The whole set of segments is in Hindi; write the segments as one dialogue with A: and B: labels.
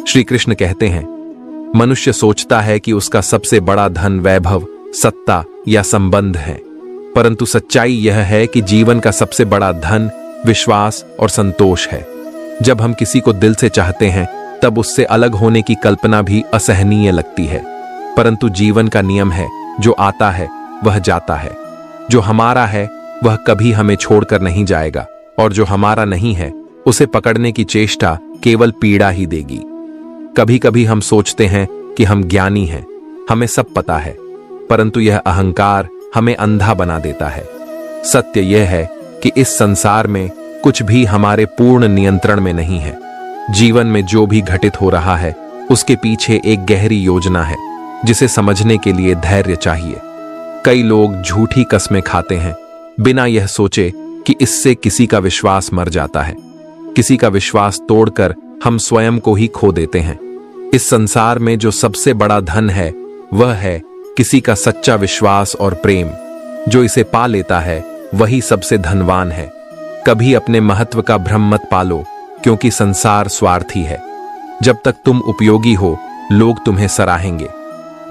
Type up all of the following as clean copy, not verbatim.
A: श्री कृष्ण कहते हैं, मनुष्य सोचता है कि उसका सबसे बड़ा धन वैभव, सत्ता या संबंध है, परंतु सच्चाई यह है कि जीवन का सबसे बड़ा धन विश्वास और संतोष है। जब हम किसी को दिल से चाहते हैं तब उससे अलग होने की कल्पना भी असहनीय लगती है, परंतु जीवन का नियम है, जो आता है वह जाता है, जो हमारा है वह कभी हमें छोड़कर नहीं जाएगा, और जो हमारा नहीं है उसे पकड़ने की चेष्टा केवल पीड़ा ही देगी। कभी कभी हम सोचते हैं कि हम ज्ञानी हैं, हमें सब पता है, परंतु यह अहंकार हमें अंधा बना देता है। सत्य यह है कि इस संसार में कुछ भी हमारे पूर्ण नियंत्रण में नहीं है। जीवन में जो भी घटित हो रहा है उसके पीछे एक गहरी योजना है, जिसे समझने के लिए धैर्य चाहिए। कई लोग झूठी कस्में खाते हैं बिना यह सोचे कि इससे किसी का विश्वास मर जाता है। किसी का विश्वास तोड़कर हम स्वयं को ही खो देते हैं। इस संसार में जो सबसे बड़ा धन है वह है किसी का सच्चा विश्वास और प्रेम। जो इसे पा लेता है वही सबसे धनवान है। कभी अपने महत्व का भ्रम मत पालो, क्योंकि संसार स्वार्थी है। जब तक तुम उपयोगी हो लोग तुम्हें सराहेंगे।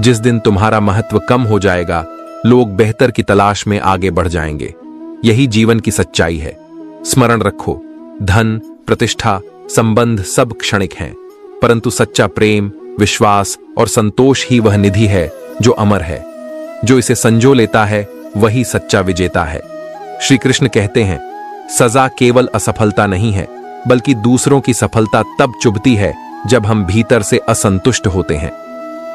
A: जिस दिन तुम्हारा महत्व कम हो जाएगा लोग बेहतर की तलाश में आगे बढ़ जाएंगे। यही जीवन की सच्चाई है। स्मरण रखो, धन, प्रतिष्ठा, संबंध सब क्षणिक हैं, परंतु सच्चा प्रेम, विश्वास और संतोष ही वह निधि है जो अमर है। जो इसे संजो लेता है वही सच्चा विजेता है। श्री कृष्ण कहते हैं, सजा केवल असफलता नहीं है, बल्कि दूसरों की सफलता तब चुभती है जब हम भीतर से असंतुष्ट होते हैं।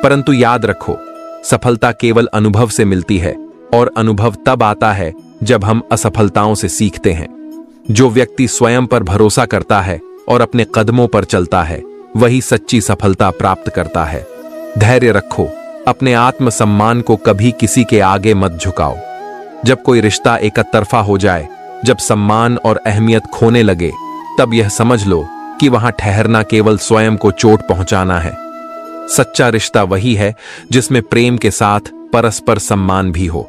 A: परंतु याद रखो, सफलता केवल अनुभव से मिलती है, और अनुभव तब आता है जब हम असफलताओं से सीखते हैं। जो व्यक्ति स्वयं पर भरोसा करता है और अपने कदमों पर चलता है वही सच्ची सफलता प्राप्त करता है। धैर्य रखो, अपने आत्मसम्मान को कभी किसी के आगे मत झुकाओ। जब कोई रिश्ता एकतरफा हो जाए, जब सम्मान और अहमियत खोने लगे, तब यह समझ लो कि वहां ठहरना केवल स्वयं को चोट पहुंचाना है। सच्चा रिश्ता वही है जिसमें प्रेम के साथ परस्पर सम्मान भी हो।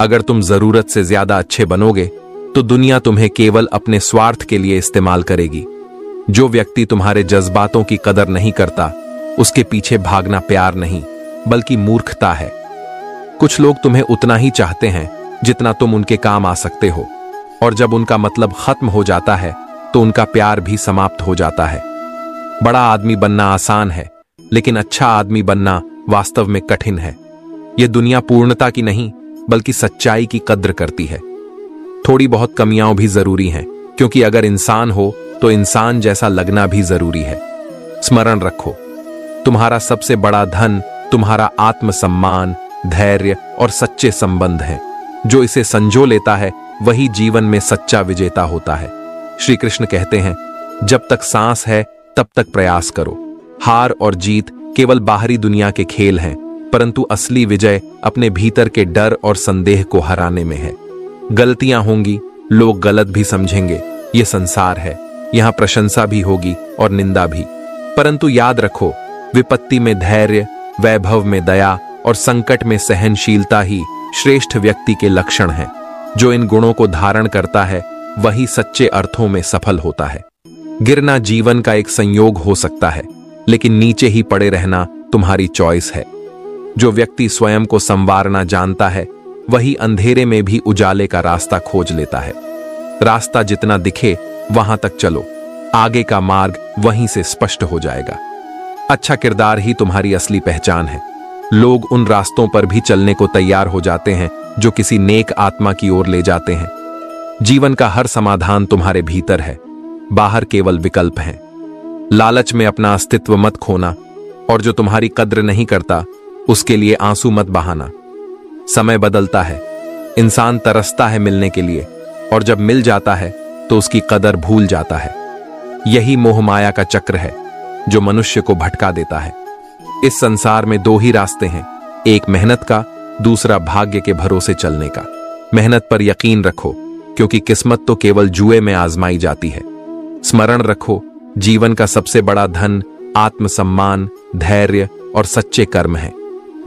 A: अगर तुम जरूरत से ज्यादा अच्छे बनोगे तो दुनिया तुम्हें केवल अपने स्वार्थ के लिए इस्तेमाल करेगी। जो व्यक्ति तुम्हारे जज्बातों की कदर नहीं करता, उसके पीछे भागना प्यार नहीं बल्कि मूर्खता है। कुछ लोग तुम्हें उतना ही चाहते हैं जितना तुम उनके काम आ सकते हो, और जब उनका मतलब खत्म हो जाता है तो उनका प्यार भी समाप्त हो जाता है। बड़ा आदमी बनना आसान है, लेकिन अच्छा आदमी बनना वास्तव में कठिन है। यह दुनिया पूर्णता की नहीं बल्कि सच्चाई की कद्र करती है। थोड़ी बहुत कमियां भी जरूरी हैं, क्योंकि अगर इंसान हो तो इंसान जैसा लगना भी जरूरी है। स्मरण रखो, तुम्हारा सबसे बड़ा धन तुम्हारा आत्मसम्मान, धैर्य और सच्चे संबंध हैं। जो इसे संजो लेता है वही जीवन में सच्चा विजेता होता है। श्री कृष्ण कहते हैं, जब तक सांस है तब तक प्रयास करो। हार और जीत केवल बाहरी दुनिया के खेल हैं, परंतु असली विजय अपने भीतर के डर और संदेह को हराने में है। गलतियां होंगी, लोग गलत भी समझेंगे, ये संसार है, यहां प्रशंसा भी होगी और निंदा भी। परंतु याद रखो, विपत्ति में धैर्य, वैभव में दया और संकट में सहनशीलता ही श्रेष्ठ व्यक्ति के लक्षण हैं। जो इन गुणों को धारण करता है वही सच्चे अर्थों में सफल होता है। गिरना जीवन का एक संयोग हो सकता है, लेकिन नीचे ही पड़े रहना तुम्हारी चॉइस है। जो व्यक्ति स्वयं को संवारना जानता है वही अंधेरे में भी उजाले का रास्ता खोज लेता है। रास्ता जितना दिखे वहां तक चलो, आगे का मार्ग वहीं से स्पष्ट हो जाएगा। अच्छा किरदार ही तुम्हारी असली पहचान है। लोग उन रास्तों पर भी चलने को तैयार हो जाते हैं जो किसी नेक आत्मा की ओर ले जाते हैं। जीवन का हर समाधान तुम्हारे भीतर है, बाहर केवल विकल्प हैं। लालच में अपना अस्तित्व मत खोना, और जो तुम्हारी कद्र नहीं करता उसके लिए आंसू मत बहाना। समय बदलता है, इंसान तरसता है मिलने के लिए, और जब मिल जाता है तो उसकी कदर भूल जाता है। यही मोह माया का चक्र है जो मनुष्य को भटका देता है। इस संसार में दो ही रास्ते हैं, एक मेहनत का, दूसरा भाग्य के भरोसे चलने का। मेहनत पर यकीन रखो, क्योंकि किस्मत तो केवल जुए में आजमाई जाती है। स्मरण रखो, जीवन का सबसे बड़ा धन आत्मसम्मान, धैर्य और सच्चे कर्म है।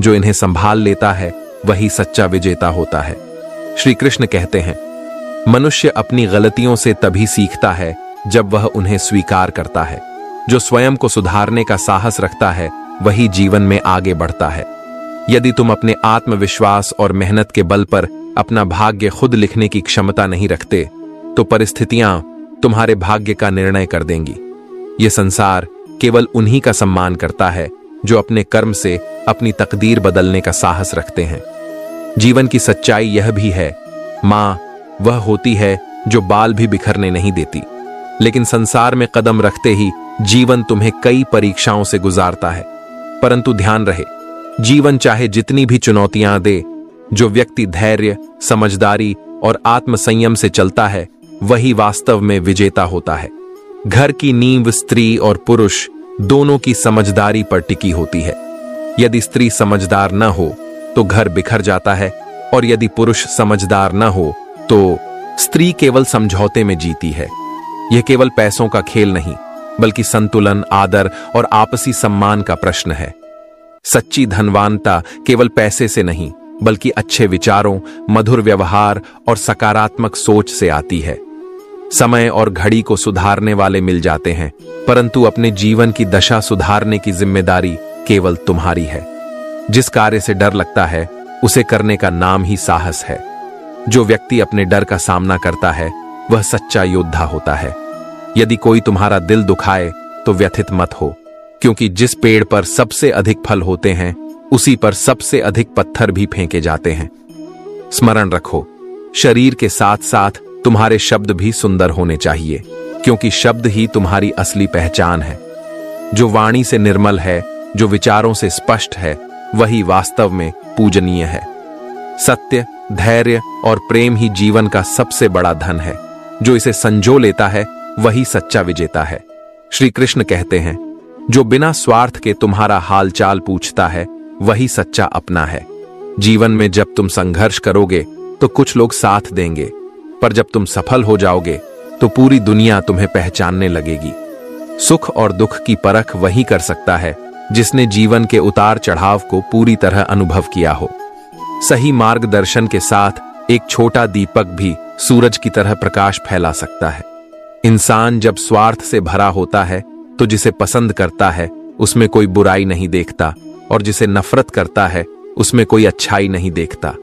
A: जो इन्हें संभाल लेता है वही सच्चा विजेता होता है। श्री कृष्ण कहते हैं, मनुष्य अपनी गलतियों से तभी सीखता है जब वह उन्हें स्वीकार करता है। जो स्वयं को सुधारने का साहस रखता है वही जीवन में आगे बढ़ता है। यदि तुम अपने आत्मविश्वास और मेहनत के बल पर अपना भाग्य खुद लिखने की क्षमता नहीं रखते, तो परिस्थितियां तुम्हारे भाग्य का निर्णय कर देंगी। यह संसार केवल उन्हीं का सम्मान करता है जो अपने कर्म से अपनी तकदीर बदलने का साहस रखते हैं। जीवन की सच्चाई यह भी है, मां वह होती है जो बाल भी बिखरने नहीं देती, लेकिन संसार में कदम रखते ही जीवन तुम्हें कई परीक्षाओं से गुजारता है। परंतु ध्यान रहे, जीवन चाहे जितनी भी चुनौतियां दे, जो व्यक्ति धैर्य, समझदारी और आत्मसंयम से चलता है वही वास्तव में विजेता होता है। घर की नींव स्त्री और पुरुष दोनों की समझदारी पर टिकी होती है। यदि स्त्री समझदार न हो तो घर बिखर जाता है, और यदि पुरुष समझदार न हो तो स्त्री केवल समझौते में जीती है। यह केवल पैसों का खेल नहीं, बल्कि संतुलन, आदर और आपसी सम्मान का प्रश्न है। सच्ची धनवानता केवल पैसे से नहीं, बल्कि अच्छे विचारों, मधुर व्यवहार और सकारात्मक सोच से आती है। समय और घड़ी को सुधारने वाले मिल जाते हैं, परंतु अपने जीवन की दशा सुधारने की जिम्मेदारी केवल तुम्हारी है। जिस कार्य से डर लगता है उसे करने का नाम ही साहस है। जो व्यक्ति अपने डर का सामना करता है वह सच्चा योद्धा होता है। यदि कोई तुम्हारा दिल दुखाए तो व्यथित मत हो, क्योंकि जिस पेड़ पर सबसे अधिक फल होते हैं उसी पर सबसे अधिक पत्थर भी फेंके जाते हैं। स्मरण रखो, शरीर के साथ साथ तुम्हारे शब्द भी सुंदर होने चाहिए, क्योंकि शब्द ही तुम्हारी असली पहचान है। जो वाणी से निर्मल है, जो विचारों से स्पष्ट है, वही वास्तव में पूजनीय है। सत्य, धैर्य और प्रेम ही जीवन का सबसे बड़ा धन है। जो इसे संजो लेता है वही सच्चा विजेता है। श्री कृष्ण कहते हैं, जो बिना स्वार्थ के तुम्हारा हालचाल पूछता है वही सच्चा अपना है। जीवन में जब तुम संघर्ष करोगे तो कुछ लोग साथ देंगे, पर जब तुम सफल हो जाओगे तो पूरी दुनिया तुम्हें पहचानने लगेगी। सुख और दुख की परख वही कर सकता है जिसने जीवन के उतार चढ़ाव को पूरी तरह अनुभव किया हो। सही मार्गदर्शन के साथ एक छोटा दीपक भी सूरज की तरह प्रकाश फैला सकता है। इंसान जब स्वार्थ से भरा होता है तो जिसे पसंद करता है उसमें कोई बुराई नहीं देखता, और जिसे नफरत करता है उसमें कोई अच्छाई नहीं देखता।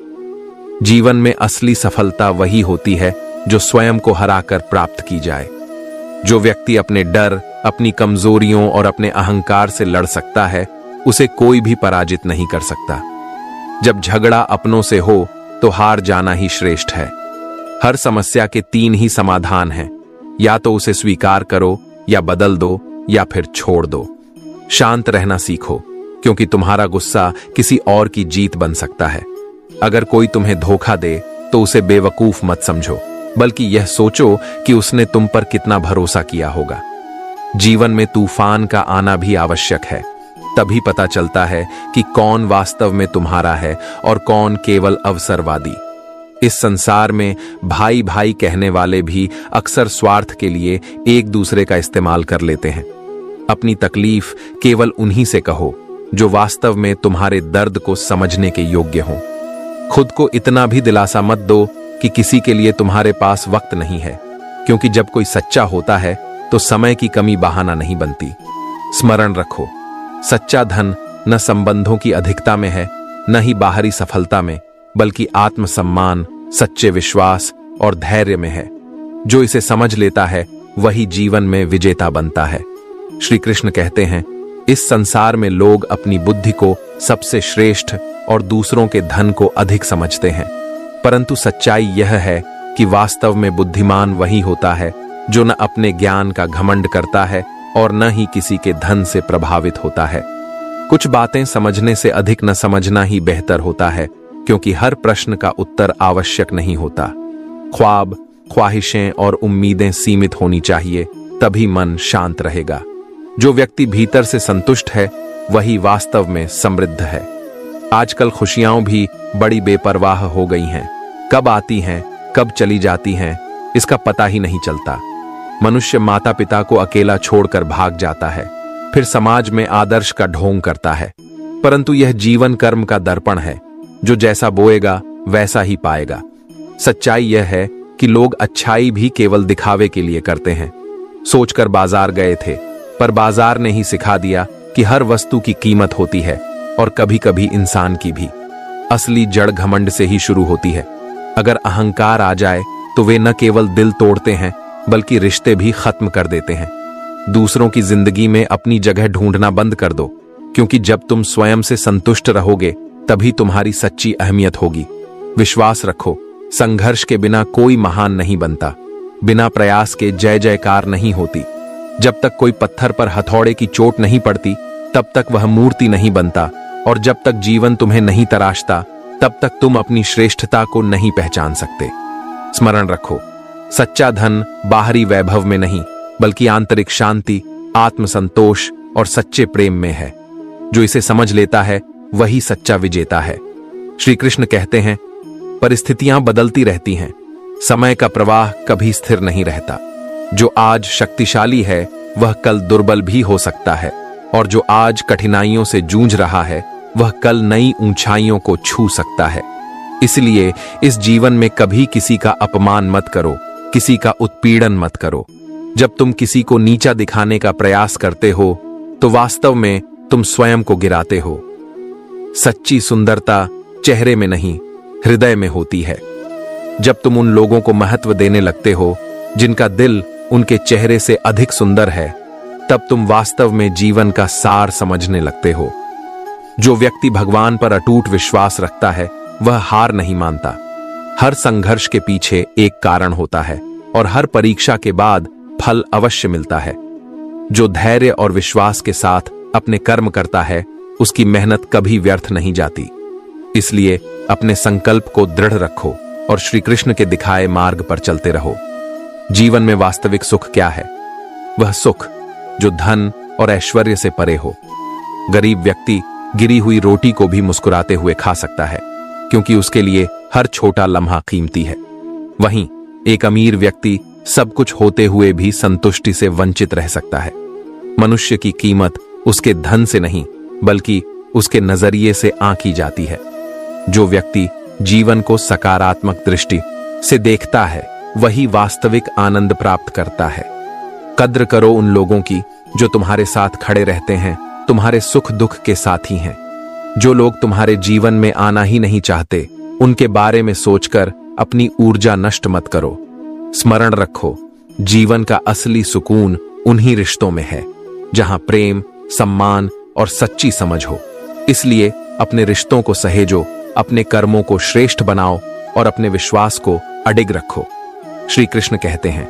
A: जीवन में असली सफलता वही होती है जो स्वयं को हराकर प्राप्त की जाए। जो व्यक्ति अपने डर, अपनी कमजोरियों और अपने अहंकार से लड़ सकता है उसे कोई भी पराजित नहीं कर सकता। जब झगड़ा अपनों से हो तो हार जाना ही श्रेष्ठ है। हर समस्या के 3 ही समाधान हैं, या तो उसे स्वीकार करो, या बदल दो, या फिर छोड़ दो। शांत रहना सीखो, क्योंकि तुम्हारा गुस्सा किसी और की जीत बन सकता है। अगर कोई तुम्हें धोखा दे तो उसे बेवकूफ मत समझो, बल्कि यह सोचो कि उसने तुम पर कितना भरोसा किया होगा। जीवन में तूफान का आना भी आवश्यक है, तभी पता चलता है कि कौन वास्तव में तुम्हारा है और कौन केवल अवसरवादी। इस संसार में भाई भाई कहने वाले भी अक्सर स्वार्थ के लिए एक दूसरे का इस्तेमाल कर लेते हैं। अपनी तकलीफ केवल उन्हीं से कहो जो वास्तव में तुम्हारे दर्द को समझने के योग्य हों। खुद को इतना भी दिलासा मत दो कि किसी के लिए तुम्हारे पास वक्त नहीं है, क्योंकि जब कोई सच्चा होता है तो समय की कमी बहाना नहीं बनती। स्मरण रखो, सच्चा धन न संबंधों की अधिकता में है, न ही बाहरी सफलता में, बल्कि आत्मसम्मान, सच्चे विश्वास और धैर्य में है। जो इसे समझ लेता है वही जीवन में विजेता बनता है। श्री कृष्ण कहते हैं, इस संसार में लोग अपनी बुद्धि को सबसे श्रेष्ठ और दूसरों के धन को अधिक समझते हैं, परंतु सच्चाई यह है कि वास्तव में बुद्धिमान वही होता है जो न अपने ज्ञान का घमंड करता है और न ही किसी के धन से प्रभावित होता है। कुछ बातें समझने से अधिक न समझना ही बेहतर होता है, क्योंकि हर प्रश्न का उत्तर आवश्यक नहीं होता। ख्वाब, ख्वाहिशें और उम्मीदें सीमित होनी चाहिए, तभी मन शांत रहेगा। जो व्यक्ति भीतर से संतुष्ट है वही वास्तव में समृद्ध है। आजकल खुशियां भी बड़ी बेपरवाह हो गई हैं। कब आती हैं, कब चली जाती हैं, इसका पता ही नहीं चलता। मनुष्य माता पिता को अकेला छोड़कर भाग जाता है, फिर समाज में आदर्श का ढोंग करता है, परंतु यह जीवन कर्म का दर्पण है। जो जैसा बोएगा वैसा ही पाएगा। सच्चाई यह है कि लोग अच्छाई भी केवल दिखावे के लिए करते हैं। सोचकर बाजार गए थे, पर बाजार ने ही सिखा दिया कि हर वस्तु की कीमत होती है, और कभी कभी इंसान की भी। असली जड़ घमंड से ही शुरू होती है। अगर अहंकार आ जाए तो वे न केवल दिल तोड़ते हैं बल्कि रिश्ते भी खत्म कर देते हैं। दूसरों की जिंदगी में अपनी जगह ढूंढना बंद कर दो, क्योंकि जब तुम स्वयं से संतुष्ट रहोगे तभी तुम्हारी सच्ची अहमियत होगी। विश्वास रखो, संघर्ष के बिना कोई महान नहीं बनता। बिना प्रयास के जय जयकार नहीं होती। जब तक कोई पत्थर पर हथौड़े की चोट नहीं पड़ती तब तक वह मूर्ति नहीं बनता, और जब तक जीवन तुम्हें नहीं तराशता तब तक तुम अपनी श्रेष्ठता को नहीं पहचान सकते। स्मरण रखो, सच्चा धन बाहरी वैभव में नहीं बल्कि आंतरिक शांति, आत्मसंतोष और सच्चे प्रेम में है। जो इसे समझ लेता है वही सच्चा विजेता है। श्री कृष्ण कहते हैं, परिस्थितियां बदलती रहती हैं, समय का प्रवाह कभी स्थिर नहीं रहता। जो आज शक्तिशाली है वह कल दुर्बल भी हो सकता है, और जो आज कठिनाइयों से जूझ रहा है वह कल नई ऊंचाइयों को छू सकता है। इसलिए इस जीवन में कभी किसी का अपमान मत करो, किसी का उत्पीड़न मत करो। जब तुम किसी को नीचा दिखाने का प्रयास करते हो तो वास्तव में तुम स्वयं को गिराते हो। सच्ची सुंदरता चेहरे में नहीं, हृदय में होती है। जब तुम उन लोगों को महत्व देने लगते हो जिनका दिल उनके चेहरे से अधिक सुंदर है, तब तुम वास्तव में जीवन का सार समझने लगते हो। जो व्यक्ति भगवान पर अटूट विश्वास रखता है वह हार नहीं मानता। हर संघर्ष के पीछे एक कारण होता है, और हर परीक्षा के बाद फल अवश्य मिलता है। जो धैर्य और विश्वास के साथ अपने कर्म करता है उसकी मेहनत कभी व्यर्थ नहीं जाती। इसलिए अपने संकल्प को दृढ़ रखो और श्री कृष्ण के दिखाए मार्ग पर चलते रहो। जीवन में वास्तविक सुख क्या है? वह सुख जो धन और ऐश्वर्य से परे हो। गरीब व्यक्ति गिरी हुई रोटी को भी मुस्कुराते हुए खा सकता है, क्योंकि उसके लिए हर छोटा लम्हा कीमती है। वहीं एक अमीर व्यक्ति सब कुछ होते हुए भी संतुष्टि से वंचित रह सकता है। मनुष्य की कीमत उसके धन से नहीं बल्कि उसके नजरिए से आंकी जाती है। जो व्यक्ति जीवन को सकारात्मक दृष्टि से देखता है वही वास्तविक आनंद प्राप्त करता है। कद्र करो उन लोगों की जो तुम्हारे साथ खड़े रहते हैं, तुम्हारे सुख दुख के साथी हैं। जो लोग तुम्हारे जीवन में आना ही नहीं चाहते उनके बारे में सोचकर अपनी ऊर्जा नष्ट मत करो। स्मरण रखो, जीवन का असली सुकून उन्हीं रिश्तों में है जहां प्रेम, सम्मान और सच्ची समझ हो। इसलिए अपने रिश्तों को सहेजो, अपने कर्मों को श्रेष्ठ बनाओ और अपने विश्वास को अडिग रखो। श्री कृष्ण कहते हैं,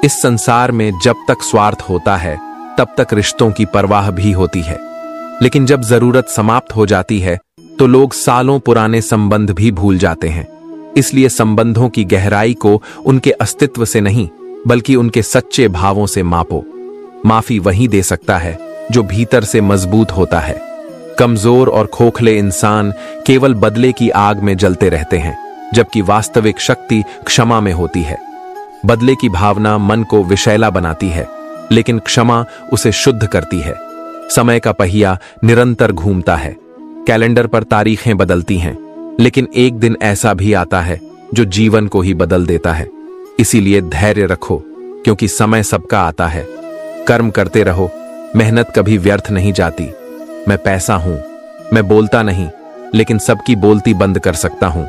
A: इस संसार में जब तक स्वार्थ होता है तब तक रिश्तों की परवाह भी होती है, लेकिन जब जरूरत समाप्त हो जाती है तो लोग सालों पुराने संबंध भी भूल जाते हैं। इसलिए संबंधों की गहराई को उनके अस्तित्व से नहीं बल्कि उनके सच्चे भावों से मापो। माफी वही दे सकता है जो भीतर से मजबूत होता है। कमजोर और खोखले इंसान केवल बदले की आग में जलते रहते हैं, जबकि वास्तविक शक्ति क्षमा में होती है। बदले की भावना मन को विषैला बनाती है, लेकिन क्षमा उसे शुद्ध करती है। समय का पहिया निरंतर घूमता है, कैलेंडर पर तारीखें बदलती हैं, लेकिन एक दिन ऐसा भी आता है जो जीवन को ही बदल देता है। इसीलिए धैर्य रखो, क्योंकि समय सबका आता है। कर्म करते रहो, मेहनत कभी व्यर्थ नहीं जाती। मैं पैसा हूं, मैं बोलता नहीं, लेकिन सबकी बोलती बंद कर सकता हूं।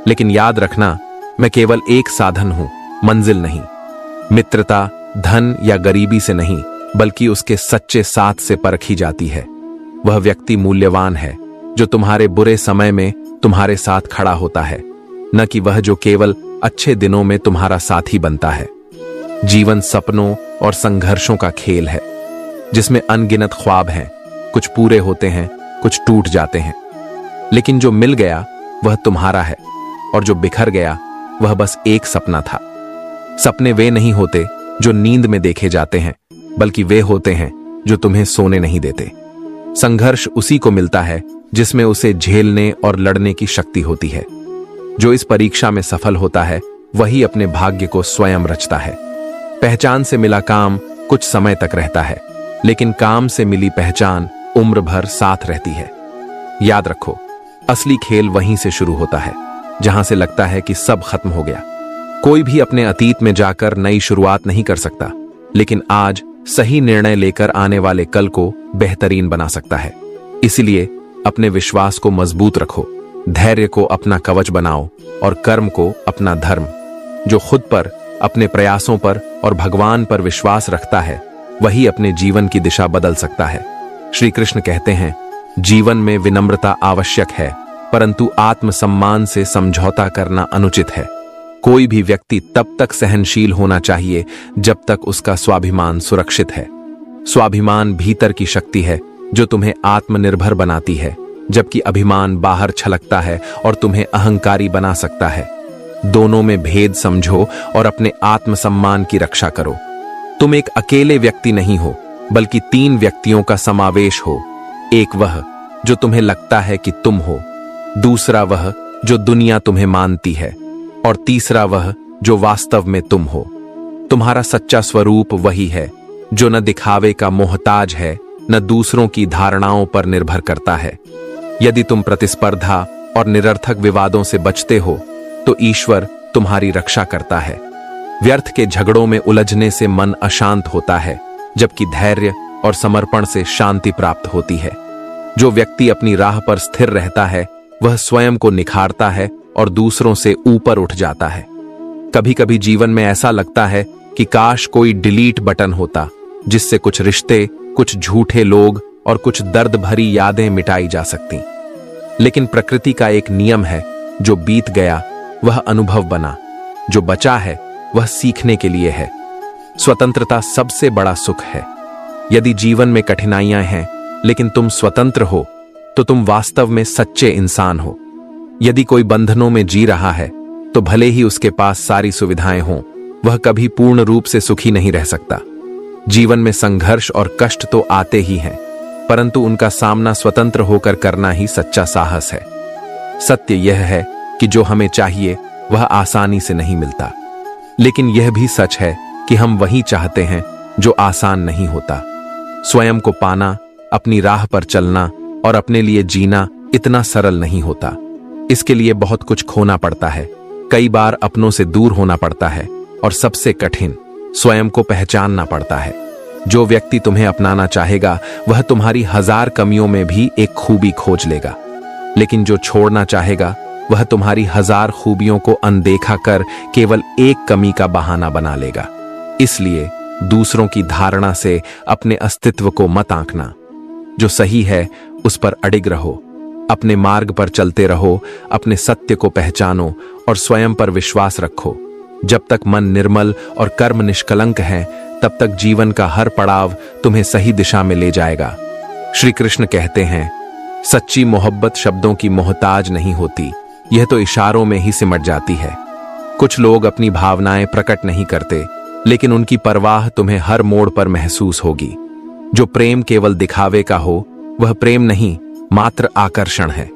A: लेकिन याद रखना, मैं केवल एक साधन हूं, मंजिल नहीं। मित्रता धन या गरीबी से नहीं बल्कि उसके सच्चे साथ से परखी जाती है। वह व्यक्ति मूल्यवान है जो तुम्हारे बुरे समय में तुम्हारे साथ खड़ा होता है, न कि वह जो केवल अच्छे दिनों में तुम्हारा साथी बनता है। जीवन सपनों और संघर्षों का खेल है, जिसमें अनगिनत ख्वाब हैं। कुछ पूरे होते हैं, कुछ टूट जाते हैं, लेकिन जो मिल गया वह तुम्हारा है, और जो बिखर गया वह बस एक सपना था। सपने वे नहीं होते जो नींद में देखे जाते हैं, बल्कि वे होते हैं जो तुम्हें सोने नहीं देते। संघर्ष उसी को मिलता है जिसमें उसे झेलने और लड़ने की शक्ति होती है। जो इस परीक्षा में सफल होता है वही अपने भाग्य को स्वयं रचता है। पहचान से मिला काम कुछ समय तक रहता है, लेकिन काम से मिली पहचान उम्र भर साथ रहती है। याद रखो, असली खेल वहीं से शुरू होता है जहां से लगता है कि सब खत्म हो गया। कोई भी अपने अतीत में जाकर नई शुरुआत नहीं कर सकता, लेकिन आज सही निर्णय लेकर आने वाले कल को बेहतरीन बना सकता है। इसलिए अपने विश्वास को मजबूत रखो, धैर्य को अपना कवच बनाओ और कर्म को अपना धर्म। जो खुद पर, अपने प्रयासों पर और भगवान पर विश्वास रखता है, वही अपने जीवन की दिशा बदल सकता है। श्री कृष्ण कहते हैं, जीवन में विनम्रता आवश्यक है, परंतु आत्मसम्मान से समझौता करना अनुचित है। कोई भी व्यक्ति तब तक सहनशील होना चाहिए जब तक उसका स्वाभिमान सुरक्षित है। स्वाभिमान भीतर की शक्ति है जो तुम्हें आत्मनिर्भर बनाती है, जबकि अभिमान बाहर छलकता है और तुम्हें अहंकारी बना सकता है। दोनों में भेद समझो और अपने आत्मसम्मान की रक्षा करो। तुम एक अकेले व्यक्ति नहीं हो, बल्कि 3 व्यक्तियों का समावेश हो। एक वह जो तुम्हें लगता है कि तुम हो, दूसरा वह जो दुनिया तुम्हें मानती है, और तीसरा वह जो वास्तव में तुम हो। तुम्हारा सच्चा स्वरूप वही है जो न दिखावे का मोहताज है, न दूसरों की धारणाओं पर निर्भर करता है। यदि तुम प्रतिस्पर्धा और निरर्थक विवादों से बचते हो तो ईश्वर तुम्हारी रक्षा करता है। व्यर्थ के झगड़ों में उलझने से मन अशांत होता है, जबकि धैर्य और समर्पण से शांति प्राप्त होती है। जो व्यक्ति अपनी राह पर स्थिर रहता है, वह स्वयं को निखारता है और दूसरों से ऊपर उठ जाता है। कभी कभी जीवन में ऐसा लगता है कि काश कोई डिलीट बटन होता, जिससे कुछ रिश्ते, कुछ झूठे लोग और कुछ दर्द भरी यादें मिटाई जा सकती। लेकिन प्रकृति का एक नियम है, जो बीत गया वह अनुभव बना, जो बचा है वह सीखने के लिए है। स्वतंत्रता सबसे बड़ा सुख है। यदि जीवन में कठिनाइयां हैं लेकिन तुम स्वतंत्र हो, तो तुम वास्तव में सच्चे इंसान हो। यदि कोई बंधनों में जी रहा है, तो भले ही उसके पास सारी सुविधाएं हों, वह कभी पूर्ण रूप से सुखी नहीं रह सकता। जीवन में संघर्ष और कष्ट तो आते ही हैं, परंतु उनका सामना स्वतंत्र होकर करना ही सच्चा साहस है। सत्य यह है कि जो हमें चाहिए वह आसानी से नहीं मिलता, लेकिन यह भी सच है कि हम वही चाहते हैं जो आसान नहीं होता। स्वयं को पाना, अपनी राह पर चलना और अपने लिए जीना इतना सरल नहीं होता। इसके लिए बहुत कुछ खोना पड़ता है। कई बार अपनों से दूर होना पड़ता है और सबसे कठिन, स्वयं को पहचानना पड़ता है। जो व्यक्ति तुम्हें अपनाना चाहेगा, वह तुम्हारी 1000 कमियों में भी एक खूबी खोज लेगा, लेकिन जो छोड़ना चाहेगा, वह तुम्हारी 1000 खूबियों को अनदेखा कर केवल एक कमी का बहाना बना लेगा। इसलिए दूसरों की धारणा से अपने अस्तित्व को मत आंकना। जो सही है उस पर अडिग रहो, अपने मार्ग पर चलते रहो, अपने सत्य को पहचानो और स्वयं पर विश्वास रखो। जब तक मन निर्मल और कर्म निष्कलंक है, तब तक जीवन का हर पड़ाव तुम्हें सही दिशा में ले जाएगा। श्री कृष्ण कहते हैं, सच्ची मोहब्बत शब्दों की मोहताज नहीं होती, यह तो इशारों में ही सिमट जाती है। कुछ लोग अपनी भावनाएं प्रकट नहीं करते, लेकिन उनकी परवाह तुम्हें हर मोड़ पर महसूस होगी। जो प्रेम केवल दिखावे का हो, वह प्रेम नहीं, मात्र आकर्षण है।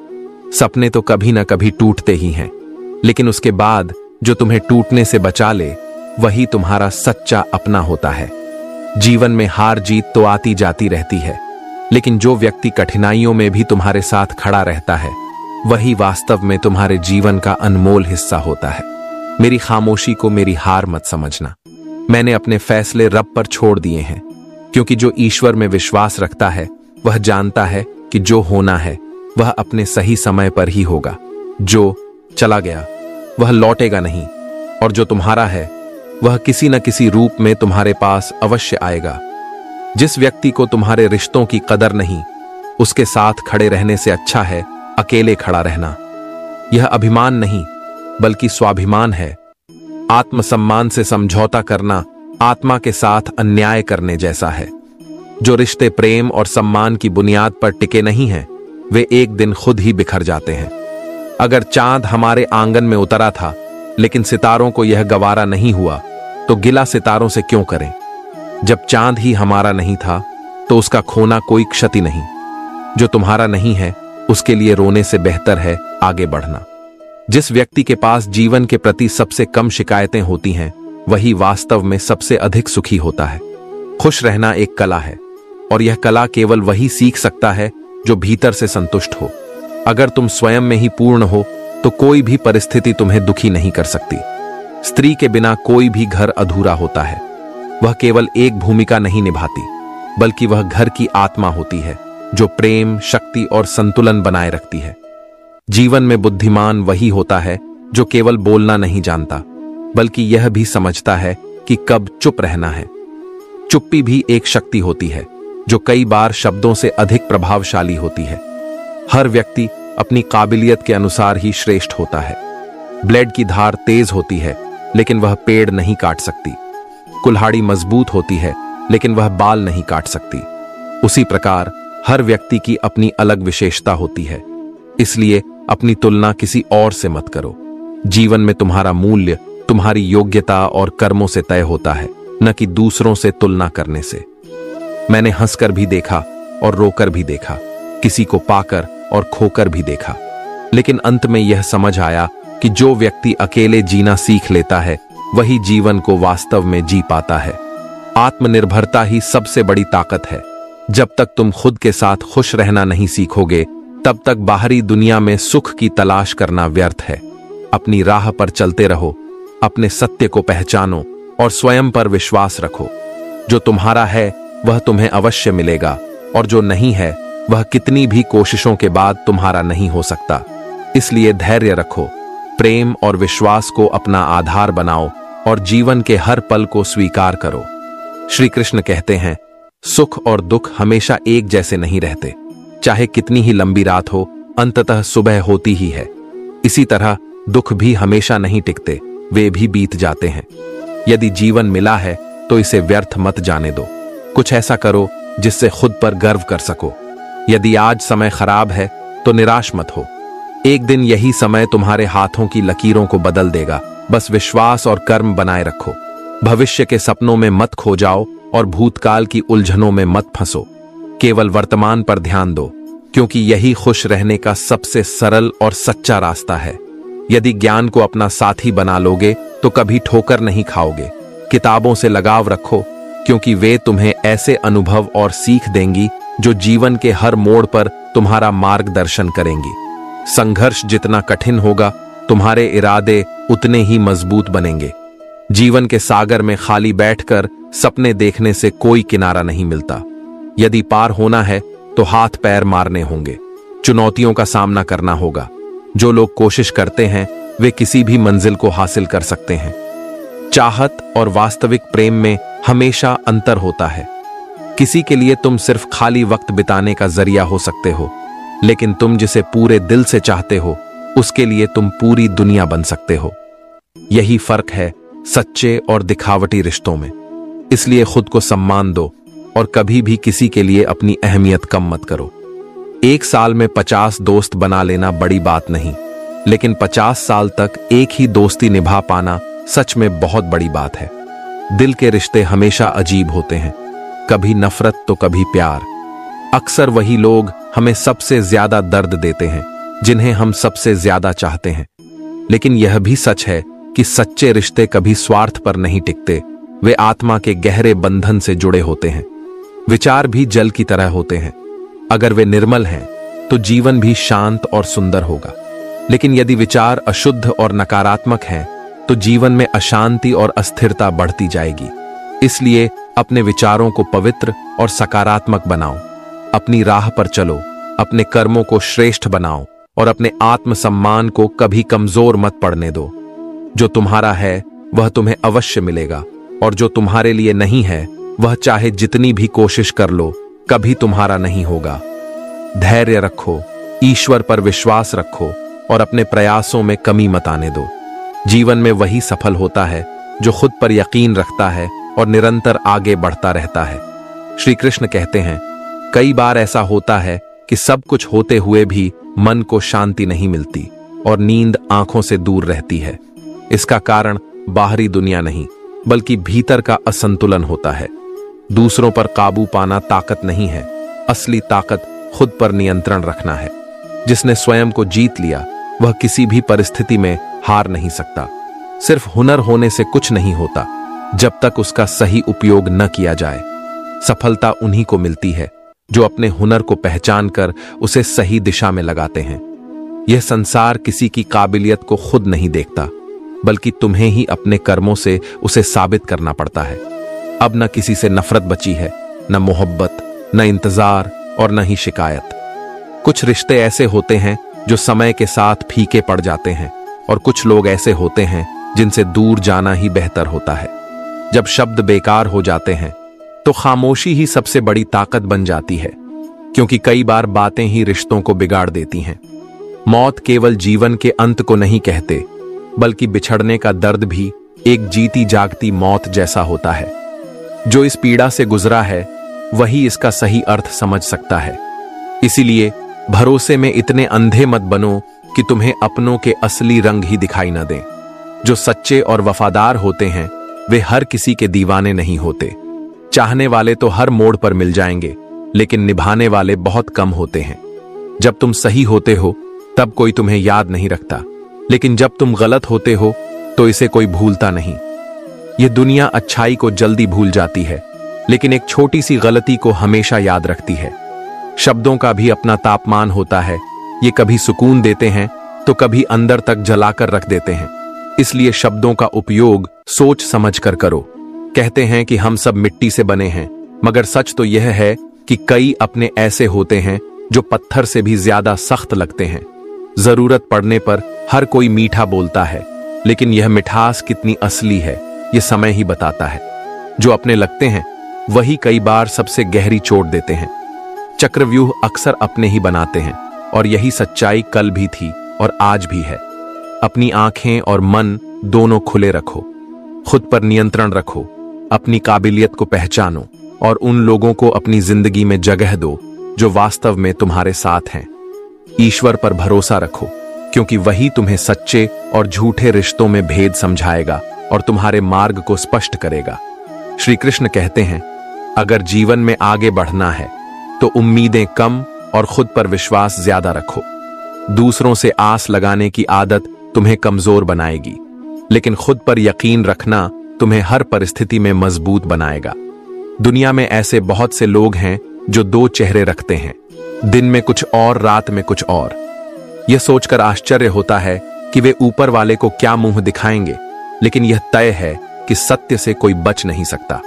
A: सपने तो कभी न कभी टूटते ही हैं, लेकिन उसके बाद जो तुम्हें टूटने से बचा ले, वही तुम्हारा सच्चा अपना होता है। जीवन में हार जीत तो आती जाती रहती है, लेकिन जो व्यक्ति कठिनाइयों में भी तुम्हारे साथ खड़ा रहता है, वही वास्तव में तुम्हारे जीवन का अनमोल हिस्सा होता है। मेरी खामोशी को मेरी हार मत समझना। मैंने अपने फैसले रब पर छोड़ दिए हैं, क्योंकि जो ईश्वर में विश्वास रखता है, वह जानता है कि जो होना है वह अपने सही समय पर ही होगा। जो चला गया वह लौटेगा नहीं, और जो तुम्हारा है वह किसी न किसी रूप में तुम्हारे पास अवश्य आएगा। जिस व्यक्ति को तुम्हारे रिश्तों की कदर नहीं, उसके साथ खड़े रहने से अच्छा है अकेले खड़ा रहना। यह अभिमान नहीं, बल्कि स्वाभिमान है। आत्मसम्मान से समझौता करना आत्मा के साथ अन्याय करने जैसा है। जो रिश्ते प्रेम और सम्मान की बुनियाद पर टिके नहीं हैं, वे एक दिन खुद ही बिखर जाते हैं। अगर चांद हमारे आंगन में उतरा था, लेकिन सितारों को यह गवारा नहीं हुआ, तो गिला सितारों से क्यों करें? जब चांद ही हमारा नहीं था, तो उसका खोना कोई क्षति नहीं। जो तुम्हारा नहीं है, उसके लिए रोने से बेहतर है आगे बढ़ना। जिस व्यक्ति के पास जीवन के प्रति सबसे कम शिकायतें होती हैं, वही वास्तव में सबसे अधिक सुखी होता है। खुश रहना एक कला है, और यह कला केवल वही सीख सकता है जो भीतर से संतुष्ट हो। अगर तुम स्वयं में ही पूर्ण हो, तो कोई भी परिस्थिति तुम्हें दुखी नहीं कर सकती। स्त्री के बिना कोई भी घर अधूरा होता है। वह केवल एक भूमिका नहीं निभाती, बल्कि वह घर की आत्मा होती है जो प्रेम, शक्ति और संतुलन बनाए रखती है। जीवन में बुद्धिमान वही होता है जो केवल बोलना नहीं जानता, बल्कि यह भी समझता है कि कब चुप रहना है। चुप्पी भी एक शक्ति होती है जो कई बार शब्दों से अधिक प्रभावशाली होती है। हर व्यक्ति अपनी काबिलियत के अनुसार ही श्रेष्ठ होता है। ब्लेड की धार तेज होती है, लेकिन वह पेड़ नहीं काट सकती। कुल्हाड़ी मजबूत होती है, लेकिन वह बाल नहीं काट सकती। उसी प्रकार हर व्यक्ति की अपनी अलग विशेषता होती है, इसलिए अपनी तुलना किसी और से मत करो। जीवन में तुम्हारा मूल्य तुम्हारी योग्यता और कर्मों से तय होता है, न कि दूसरों से तुलना करने से। मैंने हंसकर भी देखा और रोकर भी देखा, किसी को पाकर और खोकर भी देखा, लेकिन अंत में यह समझ आया कि जो व्यक्ति अकेले जीना सीख लेता है वही जीवन को वास्तव में जी पाता है। आत्मनिर्भरता ही सबसे बड़ी ताकत है। जब तक तुम खुद के साथ खुश रहना नहीं सीखोगे, तब तक बाहरी दुनिया में सुख की तलाश करना व्यर्थ है। अपनी राह पर चलते रहो, अपने सत्य को पहचानो और स्वयं पर विश्वास रखो। जो तुम्हारा है वह तुम्हें अवश्य मिलेगा, और जो नहीं है वह कितनी भी कोशिशों के बाद तुम्हारा नहीं हो सकता। इसलिए धैर्य रखो, प्रेम और विश्वास को अपना आधार बनाओ और जीवन के हर पल को स्वीकार करो। श्री कृष्ण कहते हैं, सुख और दुख हमेशा एक जैसे नहीं रहते। चाहे कितनी ही लंबी रात हो, अंततः सुबह होती ही है। इसी तरह दुख भी हमेशा नहीं टिकते, वे भी बीत जाते हैं। यदि जीवन मिला है तो इसे व्यर्थ मत जाने दो। कुछ ऐसा करो जिससे खुद पर गर्व कर सको। यदि आज समय खराब है तो निराश मत हो। एक दिन यही समय तुम्हारे हाथों की लकीरों को बदल देगा। बस विश्वास और कर्म बनाए रखो। भविष्य के सपनों में मत खो जाओ और भूतकाल की उलझनों में मत फंसो। केवल वर्तमान पर ध्यान दो, क्योंकि यही खुश रहने का सबसे सरल और सच्चा रास्ता है। यदि ज्ञान को अपना साथी बना लोगे तो कभी ठोकर नहीं खाओगे। किताबों से लगाव रखो, क्योंकि वे तुम्हें ऐसे अनुभव और सीख देंगी जो जीवन के हर मोड़ पर तुम्हारा मार्गदर्शन करेंगी। संघर्ष जितना कठिन होगा, तुम्हारे इरादे उतने ही मजबूत बनेंगे। जीवन के सागर में खाली बैठकर सपने देखने से कोई किनारा नहीं मिलता। यदि पार होना है तो हाथ पैर मारने होंगे, चुनौतियों का सामना करना होगा। जो लोग कोशिश करते हैं वे किसी भी मंजिल को हासिल कर सकते हैं। चाहत और वास्तविक प्रेम में हमेशा अंतर होता है। किसी के लिए तुम सिर्फ खाली वक्त बिताने का जरिया हो सकते हो, लेकिन तुम जिसे पूरे दिल से चाहते हो उसके लिए तुम पूरी दुनिया बन सकते हो। यही फर्क है सच्चे और दिखावटी रिश्तों में। इसलिए खुद को सम्मान दो और कभी भी किसी के लिए अपनी अहमियत कम मत करो। एक साल में 50 दोस्त बना लेना बड़ी बात नहीं, लेकिन 50 साल तक एक ही दोस्ती निभा पाना सच में बहुत बड़ी बात है। दिल के रिश्ते हमेशा अजीब होते हैं, कभी नफरत तो कभी प्यार। अक्सर वही लोग हमें सबसे ज्यादा दर्द देते हैं जिन्हें हम सबसे ज्यादा चाहते हैं। लेकिन यह भी सच है कि सच्चे रिश्ते कभी स्वार्थ पर नहीं टिकते, वे आत्मा के गहरे बंधन से जुड़े होते हैं। विचार भी जल की तरह होते हैं, अगर वे निर्मल हैं तो जीवन भी शांत और सुंदर होगा। लेकिन यदि विचार अशुद्ध और नकारात्मक हैं तो जीवन में अशांति और अस्थिरता बढ़ती जाएगी। इसलिए अपने विचारों को पवित्र और सकारात्मक बनाओ। अपनी राह पर चलो, अपने कर्मों को श्रेष्ठ बनाओ और अपने आत्मसम्मान को कभी कमजोर मत पड़ने दो। जो तुम्हारा है वह तुम्हें अवश्य मिलेगा, और जो तुम्हारे लिए नहीं है वह चाहे जितनी भी कोशिश कर लो कभी तुम्हारा नहीं होगा। धैर्य रखो, ईश्वर पर विश्वास रखो और अपने प्रयासों में कमी मत आने दो। जीवन में वही सफल होता है जो खुद पर यकीन रखता है और निरंतर आगे बढ़ता रहता है। श्री कृष्ण कहते हैं, कई बार ऐसा होता है कि सब कुछ होते हुए भी मन को शांति नहीं मिलती और नींद आंखों से दूर रहती है। इसका कारण बाहरी दुनिया नहीं, बल्कि भीतर का असंतुलन होता है। दूसरों पर काबू पाना ताकत नहीं है, असली ताकत खुद पर नियंत्रण रखना है। जिसने स्वयं को जीत लिया वह किसी भी परिस्थिति में हार नहीं सकता। सिर्फ हुनर होने से कुछ नहीं होता जब तक उसका सही उपयोग न किया जाए। सफलता उन्हीं को मिलती है जो अपने हुनर को पहचान कर उसे सही दिशा में लगाते हैं। यह संसार किसी की काबिलियत को खुद नहीं देखता, बल्कि तुम्हें ही अपने कर्मों से उसे साबित करना पड़ता है। अब न किसी से नफरत बची है, न मोहब्बत, न इंतजार और न ही शिकायत। कुछ रिश्ते ऐसे होते हैं जो समय के साथ फीके पड़ जाते हैं, और कुछ लोग ऐसे होते हैं जिनसे दूर जाना ही बेहतर होता है। जब शब्द बेकार हो जाते हैं तो खामोशी ही सबसे बड़ी ताकत बन जाती है, क्योंकि कई बार बातें ही रिश्तों को बिगाड़ देती हैं। मौत केवल जीवन के अंत को नहीं कहते, बल्कि बिछड़ने का दर्द भी एक जीती जागती मौत जैसा होता है। जो इस पीड़ा से गुजरा है वही इसका सही अर्थ समझ सकता है। इसीलिए भरोसे में इतने अंधे मत बनो कि तुम्हें अपनों के असली रंग ही दिखाई न दें। जो सच्चे और वफादार होते हैं वे हर किसी के दीवाने नहीं होते। चाहने वाले तो हर मोड़ पर मिल जाएंगे, लेकिन निभाने वाले बहुत कम होते हैं। जब तुम सही होते हो तब कोई तुम्हें याद नहीं रखता, लेकिन जब तुम गलत होते हो तो इसे कोई भूलता नहीं। यह दुनिया अच्छाई को जल्दी भूल जाती है, लेकिन एक छोटी सी गलती को हमेशा याद रखती है। शब्दों का भी अपना तापमान होता है, ये कभी सुकून देते हैं तो कभी अंदर तक जलाकर रख देते हैं। इसलिए शब्दों का उपयोग सोच समझ कर करो। कहते हैं कि हम सब मिट्टी से बने हैं, मगर सच तो यह है कि कई अपने ऐसे होते हैं जो पत्थर से भी ज्यादा सख्त लगते हैं। जरूरत पड़ने पर हर कोई मीठा बोलता है, लेकिन यह मिठास कितनी असली है यह समय ही बताता है। जो अपने लगते हैं वही कई बार सबसे गहरी चोट देते हैं। चक्रव्यूह अक्सर अपने ही बनाते हैं, और यही सच्चाई कल भी थी और आज भी है। अपनी आंखें और मन दोनों खुले रखो, खुद पर नियंत्रण रखो, अपनी काबिलियत को पहचानो और उन लोगों को अपनी जिंदगी में जगह दो जो वास्तव में तुम्हारे साथ हैं। ईश्वर पर भरोसा रखो, क्योंकि वही तुम्हें सच्चे और झूठे रिश्तों में भेद समझाएगा और तुम्हारे मार्ग को स्पष्ट करेगा। श्री कृष्ण कहते हैं, अगर जीवन में आगे बढ़ना है तो उम्मीदें कम और खुद पर विश्वास ज्यादा रखो। दूसरों से आस लगाने की आदत तुम्हें कमजोर बनाएगी, लेकिन खुद पर यकीन रखना तुम्हें हर परिस्थिति में मजबूत बनाएगा। दुनिया में ऐसे बहुत से लोग हैं जो दो चेहरे रखते हैं, दिन में कुछ और रात में कुछ और। यह सोचकर आश्चर्य होता है कि वे ऊपर वाले को क्या मुंह दिखाएंगे, लेकिन यह तय है कि सत्य से कोई बच नहीं सकता।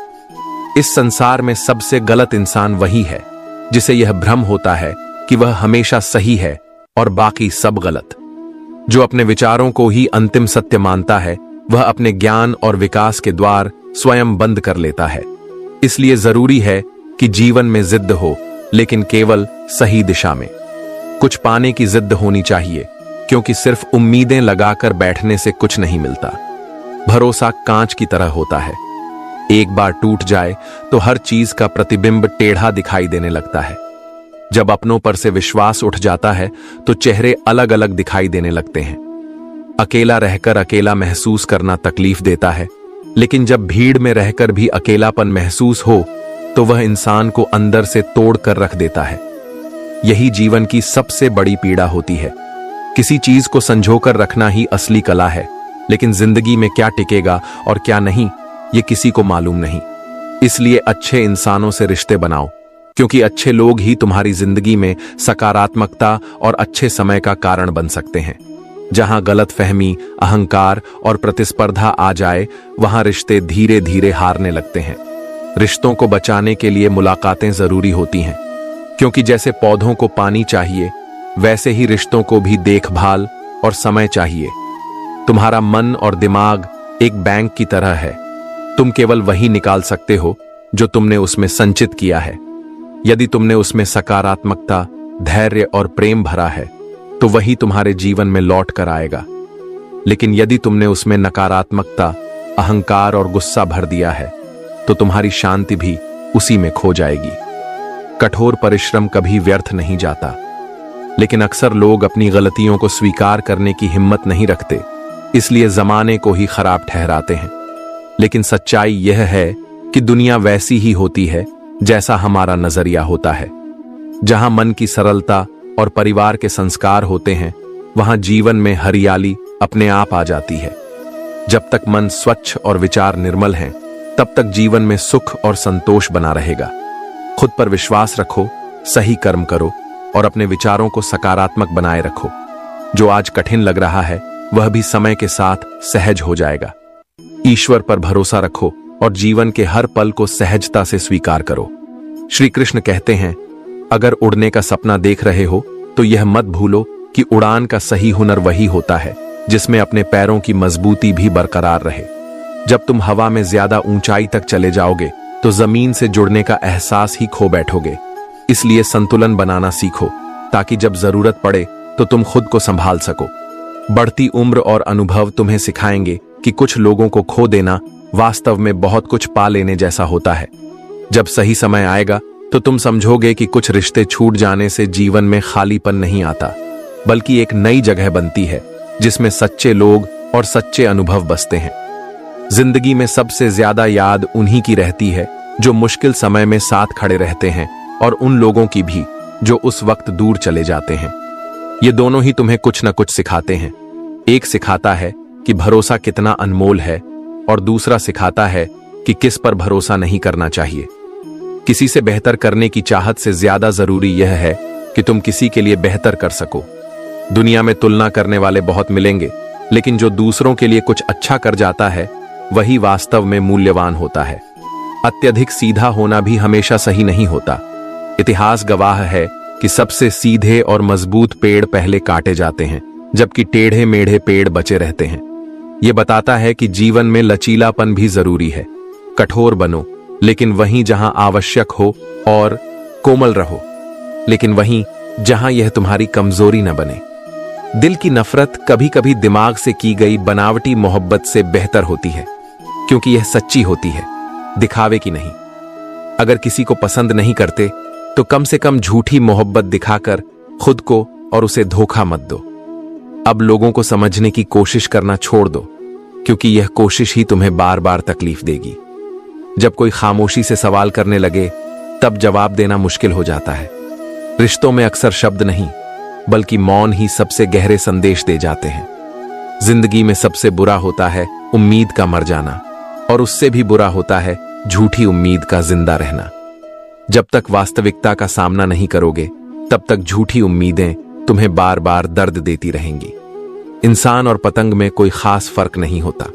A: इस संसार में सबसे गलत इंसान वही है जिसे यह भ्रम होता है कि वह हमेशा सही है और बाकी सब गलत। जो अपने विचारों को ही अंतिम सत्य मानता है वह अपने ज्ञान और विकास के द्वार स्वयं बंद कर लेता है। इसलिए जरूरी है कि जीवन में जिद्द हो, लेकिन केवल सही दिशा में। कुछ पाने की जिद्द होनी चाहिए, क्योंकि सिर्फ उम्मीदें लगाकर बैठने से कुछ नहीं मिलता। भरोसा कांच की तरह होता है, एक बार टूट जाए तो हर चीज का प्रतिबिंब टेढ़ा दिखाई देने लगता है। जब अपनों पर से विश्वास उठ जाता है तो चेहरे अलग अलग दिखाई देने लगते हैं। अकेला रहकर अकेला महसूस करना तकलीफ देता है, लेकिन जब भीड़ में रहकर भी अकेलापन महसूस हो तो वह इंसान को अंदर से तोड़ कर रख देता है। यही जीवन की सबसे बड़ी पीड़ा होती है। किसी चीज को संजोकर रखना ही असली कला है, लेकिन जिंदगी में क्या टिकेगा और क्या नहीं ये किसी को मालूम नहीं। इसलिए अच्छे इंसानों से रिश्ते बनाओ, क्योंकि अच्छे लोग ही तुम्हारी जिंदगी में सकारात्मकता और अच्छे समय का कारण बन सकते हैं। जहां गलतफहमी, अहंकार और प्रतिस्पर्धा आ जाए वहां रिश्ते धीरे धीरे हारने लगते हैं। रिश्तों को बचाने के लिए मुलाकातें जरूरी होती हैं, क्योंकि जैसे पौधों को पानी चाहिए वैसे ही रिश्तों को भी देखभाल और समय चाहिए। तुम्हारा मन और दिमाग एक बैंक की तरह है, तुम केवल वही निकाल सकते हो जो तुमने उसमें संचित किया है। यदि तुमने उसमें सकारात्मकता, धैर्य और प्रेम भरा है तो वही तुम्हारे जीवन में लौट कर आएगा। लेकिन यदि तुमने उसमें नकारात्मकता, अहंकार और गुस्सा भर दिया है तो तुम्हारी शांति भी उसी में खो जाएगी। कठोर परिश्रम कभी व्यर्थ नहीं जाता, लेकिन अक्सर लोग अपनी गलतियों को स्वीकार करने की हिम्मत नहीं रखते, इसलिए जमाने को ही खराब ठहराते हैं। लेकिन सच्चाई यह है कि दुनिया वैसी ही होती है जैसा हमारा नजरिया होता है। जहां मन की सरलता और परिवार के संस्कार होते हैं वहां जीवन में हरियाली अपने आप आ जाती है। जब तक मन स्वच्छ और विचार निर्मल हैं, तब तक जीवन में सुख और संतोष बना रहेगा। खुद पर विश्वास रखो, सही कर्म करो और अपने विचारों को सकारात्मक बनाए रखो। जो आज कठिन लग रहा है वह भी समय के साथ सहज हो जाएगा। ईश्वर पर भरोसा रखो, और जीवन के हर पल को सहजता से स्वीकार करो। श्री कृष्ण कहते हैं, अगर उड़ने का सपना देख रहे हो तो यह मत भूलो कि उड़ान का सही हुनर वही होता है जिसमें अपने पैरों की मजबूती भी बरकरार रहे। जब तुम हवा में ज्यादा ऊंचाई तक चले जाओगे तो जमीन से जुड़ने का एहसास ही खो बैठोगे। इसलिए संतुलन बनाना सीखो ताकि जब जरूरत पड़े तो तुम खुद को संभाल सको। बढ़ती उम्र और अनुभव तुम्हें सिखाएंगे कि कुछ लोगों को खो देना वास्तव में बहुत कुछ पा लेने जैसा होता है। जब सही समय आएगा तो तुम समझोगे कि कुछ रिश्ते छूट जाने से जीवन में खालीपन नहीं आता, बल्कि एक नई जगह बनती है जिसमें सच्चे लोग और सच्चे अनुभव बसते हैं। जिंदगी में सबसे ज्यादा याद उन्हीं की रहती है जो मुश्किल समय में साथ खड़े रहते हैं, और उन लोगों की भी जो उस वक्त दूर चले जाते हैं। ये दोनों ही तुम्हें कुछ न कुछ सिखाते हैं। एक सिखाता है कि भरोसा कितना अनमोल है, और दूसरा सिखाता है कि किस पर भरोसा नहीं करना चाहिए। किसी से बेहतर करने की चाहत से ज्यादा जरूरी यह है कि तुम किसी के लिए बेहतर कर सको। दुनिया में तुलना करने वाले बहुत मिलेंगे, लेकिन जो दूसरों के लिए कुछ अच्छा कर जाता है वही वास्तव में मूल्यवान होता है। अत्यधिक सीधा होना भी हमेशा सही नहीं होता। इतिहास गवाह है कि सबसे सीधे और मजबूत पेड़ पहले काटे जाते हैं, जबकि टेढ़े मेढ़े पेड़ बचे रहते हैं। यह बताता है कि जीवन में लचीलापन भी जरूरी है। कठोर बनो, लेकिन वहीं जहां आवश्यक हो, और कोमल रहो, लेकिन वहीं जहां यह तुम्हारी कमजोरी न बने। दिल की नफरत कभी कभी दिमाग से की गई बनावटी मोहब्बत से बेहतर होती है, क्योंकि यह सच्ची होती है, दिखावे की नहीं। अगर किसी को पसंद नहीं करते तो कम से कम झूठी मोहब्बत दिखाकर खुद को और उसे धोखा मत दो। अब लोगों को समझने की कोशिश करना छोड़ दो, क्योंकि यह कोशिश ही तुम्हें बार बार तकलीफ देगी। जब कोई खामोशी से सवाल करने लगे तब जवाब देना मुश्किल हो जाता है। रिश्तों में अक्सर शब्द नहीं, बल्कि मौन ही सबसे गहरे संदेश दे जाते हैं। जिंदगी में सबसे बुरा होता है उम्मीद का मर जाना, और उससे भी बुरा होता है झूठी उम्मीद का जिंदा रहना। जब तक वास्तविकता का सामना नहीं करोगे, तब तक झूठी उम्मीदें तुम्हें बार बार दर्द देती रहेंगी। इंसान और पतंग में कोई खास फर्क नहीं होता।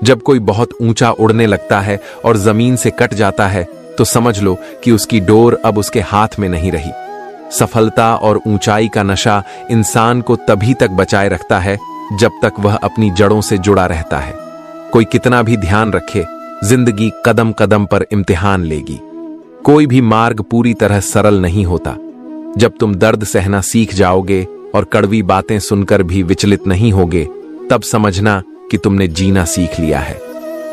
A: जब कोई बहुत ऊंचा उड़ने लगता है और जमीन से कट जाता है तो समझ लो कि उसकी डोर अब उसके हाथ में नहीं रही। सफलता और ऊंचाई का नशा इंसान को तभी तक बचाए रखता है जब तक वह अपनी जड़ों से जुड़ा रहता है। कोई कितना भी ध्यान रखे, जिंदगी कदम कदम पर इम्तिहान लेगी। कोई भी मार्ग पूरी तरह सरल नहीं होता। जब तुम दर्द सहना सीख जाओगे और कड़वी बातें सुनकर भी विचलित नहीं होगे, तब समझना कि तुमने जीना सीख लिया है।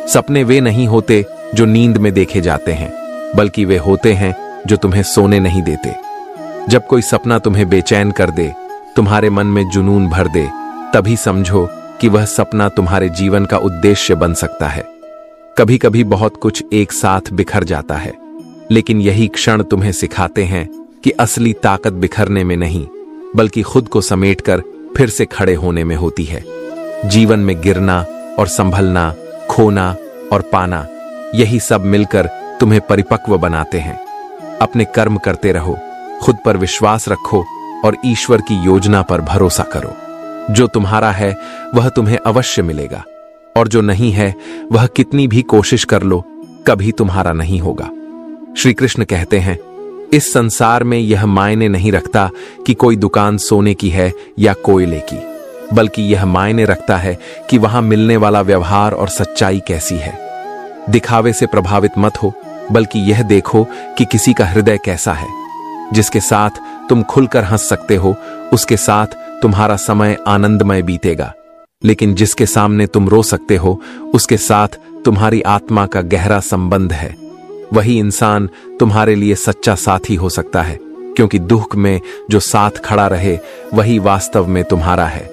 A: सपने वे नहीं होते जो नींद में देखे जाते हैं, बल्कि वे होते हैं जो तुम्हें सोने नहीं देते। जब कोई सपना तुम्हें बेचैन कर दे, तुम्हारे मन में जुनून भर दे, तभी समझो कि वह सपना तुम्हारे जीवन का उद्देश्य बन सकता है। कभी कभी बहुत कुछ एक साथ बिखर जाता है, लेकिन यही क्षण तुम्हें सिखाते हैं कि असली ताकत बिखरने में नहीं, बल्कि खुद को समेटकर फिर से खड़े होने में होती है। जीवन में गिरना और संभलना, खोना और पाना, यही सब मिलकर तुम्हें परिपक्व बनाते हैं। अपने कर्म करते रहो, खुद पर विश्वास रखो और ईश्वर की योजना पर भरोसा करो। जो तुम्हारा है वह तुम्हें अवश्य मिलेगा, और जो नहीं है वह कितनी भी कोशिश कर लो कभी तुम्हारा नहीं होगा। श्री कृष्ण कहते हैं, इस संसार में यह मायने नहीं रखता कि कोई दुकान सोने की है या कोयले की, बल्कि यह मायने रखता है कि वहां मिलने वाला व्यवहार और सच्चाई कैसी है। दिखावे से प्रभावित मत हो, बल्कि यह देखो कि किसी का हृदय कैसा है। जिसके साथ तुम खुलकर हंस सकते हो, उसके साथ तुम्हारा समय आनंदमय बीतेगा, लेकिन जिसके सामने तुम रो सकते हो, उसके साथ तुम्हारी आत्मा का गहरा संबंध है। वही इंसान तुम्हारे लिए सच्चा साथी हो सकता है, क्योंकि दुख में जो साथ खड़ा रहे वही वास्तव में तुम्हारा है।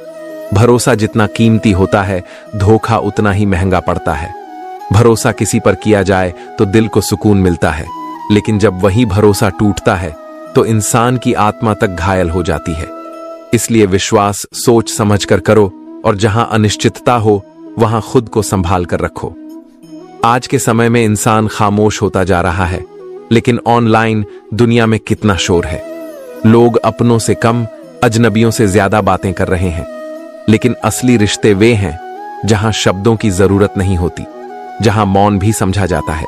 A: भरोसा जितना कीमती होता है, धोखा उतना ही महंगा पड़ता है। भरोसा किसी पर किया जाए तो दिल को सुकून मिलता है, लेकिन जब वही भरोसा टूटता है तो इंसान की आत्मा तक घायल हो जाती है। इसलिए विश्वास सोच समझकर करो, और जहां अनिश्चितता हो वहां खुद को संभाल कर रखो। आज के समय में इंसान खामोश होता जा रहा है, लेकिन ऑनलाइन दुनिया में कितना शोर है। लोग अपनों से कम, अजनबियों से ज्यादा बातें कर रहे हैं, लेकिन असली रिश्ते वे हैं जहां शब्दों की जरूरत नहीं होती, जहां मौन भी समझा जाता है।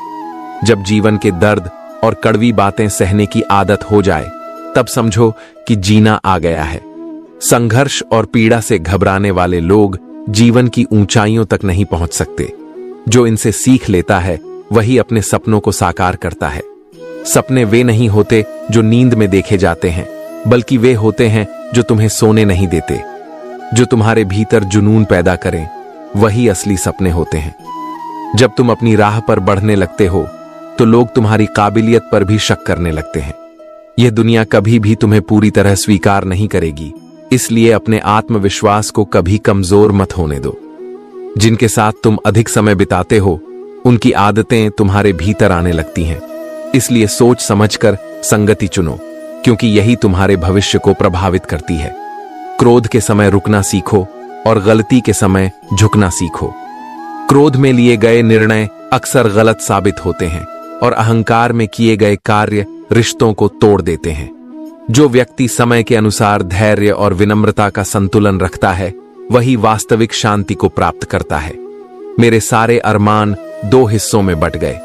A: जब जीवन के दर्द और कड़वी बातें सहने की आदत हो जाए, तब समझो कि जीना आ गया है। संघर्ष और पीड़ा से घबराने वाले लोग जीवन की ऊंचाइयों तक नहीं पहुंच सकते। जो इनसे सीख लेता है वही अपने सपनों को साकार करता है। सपने वे नहीं होते जो नींद में देखे जाते हैं, बल्कि वे होते हैं जो तुम्हें सोने नहीं देते। जो तुम्हारे भीतर जुनून पैदा करें वही असली सपने होते हैं। जब तुम अपनी राह पर बढ़ने लगते हो तो लोग तुम्हारी काबिलियत पर भी शक करने लगते हैं। यह दुनिया कभी भी तुम्हें पूरी तरह स्वीकार नहीं करेगी, इसलिए अपने आत्मविश्वास को कभी कमजोर मत होने दो। जिनके साथ तुम अधिक समय बिताते हो उनकी आदतें तुम्हारे भीतर आने लगती हैं, इसलिए सोच समझकर संगति चुनो, क्योंकि यही तुम्हारे भविष्य को प्रभावित करती है। क्रोध के समय रुकना सीखो और गलती के समय झुकना सीखो। क्रोध में लिए गए निर्णय अक्सर गलत साबित होते हैं और अहंकार में किए गए कार्य रिश्तों को तोड़ देते हैं। जो व्यक्ति समय के अनुसार धैर्य और विनम्रता का संतुलन रखता है वही वास्तविक शांति को प्राप्त करता है। मेरे सारे अरमान दो हिस्सों में बट गए,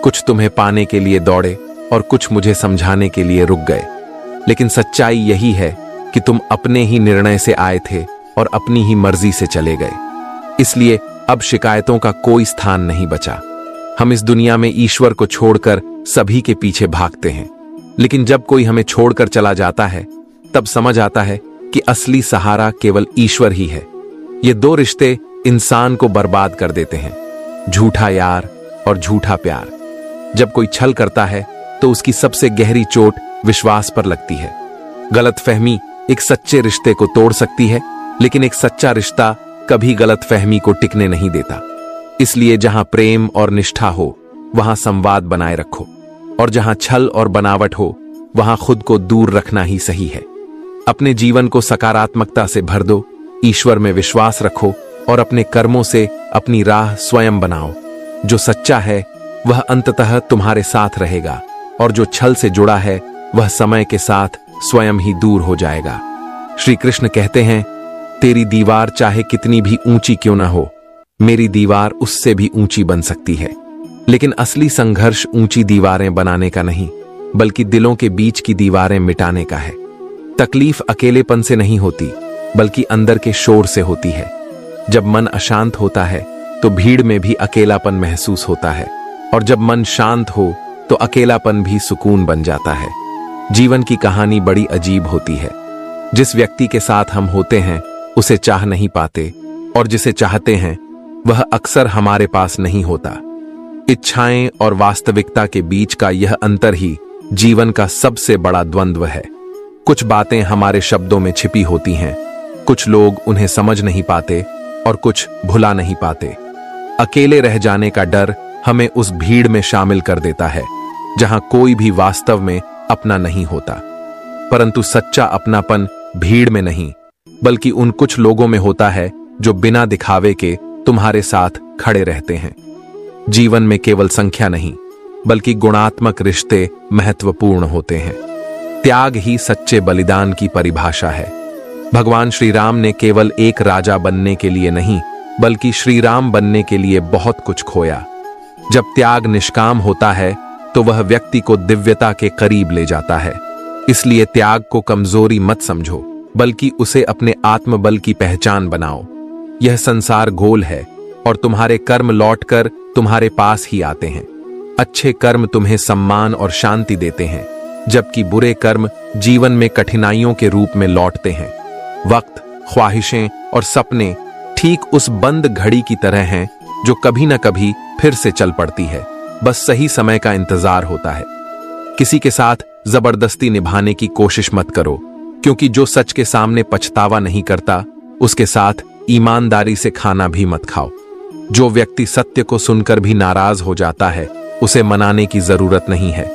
A: कुछ तुम्हें पाने के लिए दौड़े और कुछ मुझे समझाने के लिए रुक गए। लेकिन सच्चाई यही है कि तुम अपने ही निर्णय से आए थे और अपनी ही मर्जी से चले गए। इसलिए अब शिकायतों का कोई स्थान नहीं बचा। हम इस दुनिया में ईश्वर को छोड़कर सभी के पीछे भागते हैं, लेकिन जब कोई हमें छोड़कर चला जाता है तब समझ आता है कि असली सहारा केवल ईश्वर ही है। ये दो रिश्ते इंसान को बर्बाद कर देते हैं, झूठा यार और झूठा प्यार। जब कोई छल करता है तो उसकी सबसे गहरी चोट विश्वास पर लगती है। गलतफहमी एक सच्चे रिश्ते को तोड़ सकती है, लेकिन एक सच्चा रिश्ता कभी गलतफहमी को टिकने नहीं देता। इसलिए जहां प्रेम और निष्ठा हो वहां संवाद बनाए रखो, और जहां छल और बनावट हो वहां खुद को दूर रखना ही सही है। अपने जीवन को सकारात्मकता से भर दो, ईश्वर में विश्वास रखो और अपने कर्मों से अपनी राह स्वयं बनाओ। जो सच्चा है वह अंततः तुम्हारे साथ रहेगा, और जो छल से जुड़ा है वह समय के साथ स्वयं ही दूर हो जाएगा। श्री कृष्ण कहते हैं, तेरी दीवार चाहे कितनी भी ऊंची क्यों ना हो, मेरी दीवार उससे भी ऊंची बन सकती है। लेकिन असली संघर्ष ऊंची दीवारें बनाने का नहीं, बल्कि दिलों के बीच की दीवारें मिटाने का है। तकलीफ अकेलेपन से नहीं होती, बल्कि अंदर के शोर से होती है। जब मन अशांत होता है तो भीड़ में भी अकेलापन महसूस होता है, और जब मन शांत हो तो अकेलापन भी सुकून बन जाता है। जीवन की कहानी बड़ी अजीब होती है। जिस व्यक्ति के साथ हम होते हैं उसे चाह नहीं पाते, और जिसे चाहते हैं वह अक्सर हमारे पास नहीं होता। इच्छाएं और वास्तविकता के बीच का यह अंतर ही जीवन का सबसे बड़ा द्वंद्व है। कुछ बातें हमारे शब्दों में छिपी होती हैं, कुछ लोग उन्हें समझ नहीं पाते और कुछ भुला नहीं पाते। अकेले रह जाने का डर हमें उस भीड़ में शामिल कर देता है जहां कोई भी वास्तव में अपना नहीं होता। परंतु सच्चा अपनापन भीड़ में नहीं, बल्कि उन कुछ लोगों में होता है जो बिना दिखावे के तुम्हारे साथ खड़े रहते हैं। जीवन में केवल संख्या नहीं, बल्कि गुणात्मक रिश्ते महत्वपूर्ण होते हैं। त्याग ही सच्चे बलिदान की परिभाषा है। भगवान श्री राम ने केवल एक राजा बनने के लिए नहीं, बल्कि श्री राम बनने के लिए बहुत कुछ खोया। जब त्याग निष्काम होता है तो वह व्यक्ति को दिव्यता के करीब ले जाता है। इसलिए त्याग को कमजोरी मत समझो, बल्कि उसे अपने आत्मबल की पहचान बनाओ। यह संसार गोल है और तुम्हारे कर्म लौटकर तुम्हारे पास ही आते हैं। अच्छे कर्म तुम्हें सम्मान और शांति देते हैं, जबकि बुरे कर्म जीवन में कठिनाइयों के रूप में लौटते हैं। वक्त, ख्वाहिशें और सपने ठीक उस बंद घड़ी की तरह हैं जो कभी न कभी फिर से चल पड़ती है, बस सही समय का इंतजार होता है। किसी के साथ जबरदस्ती निभाने की कोशिश मत करो, क्योंकि जो सच के सामने पछतावा नहीं करता उसके साथ ईमानदारी से खाना भी मत खाओ। जो व्यक्ति सत्य को सुनकर भी नाराज हो जाता है उसे मनाने की जरूरत नहीं है।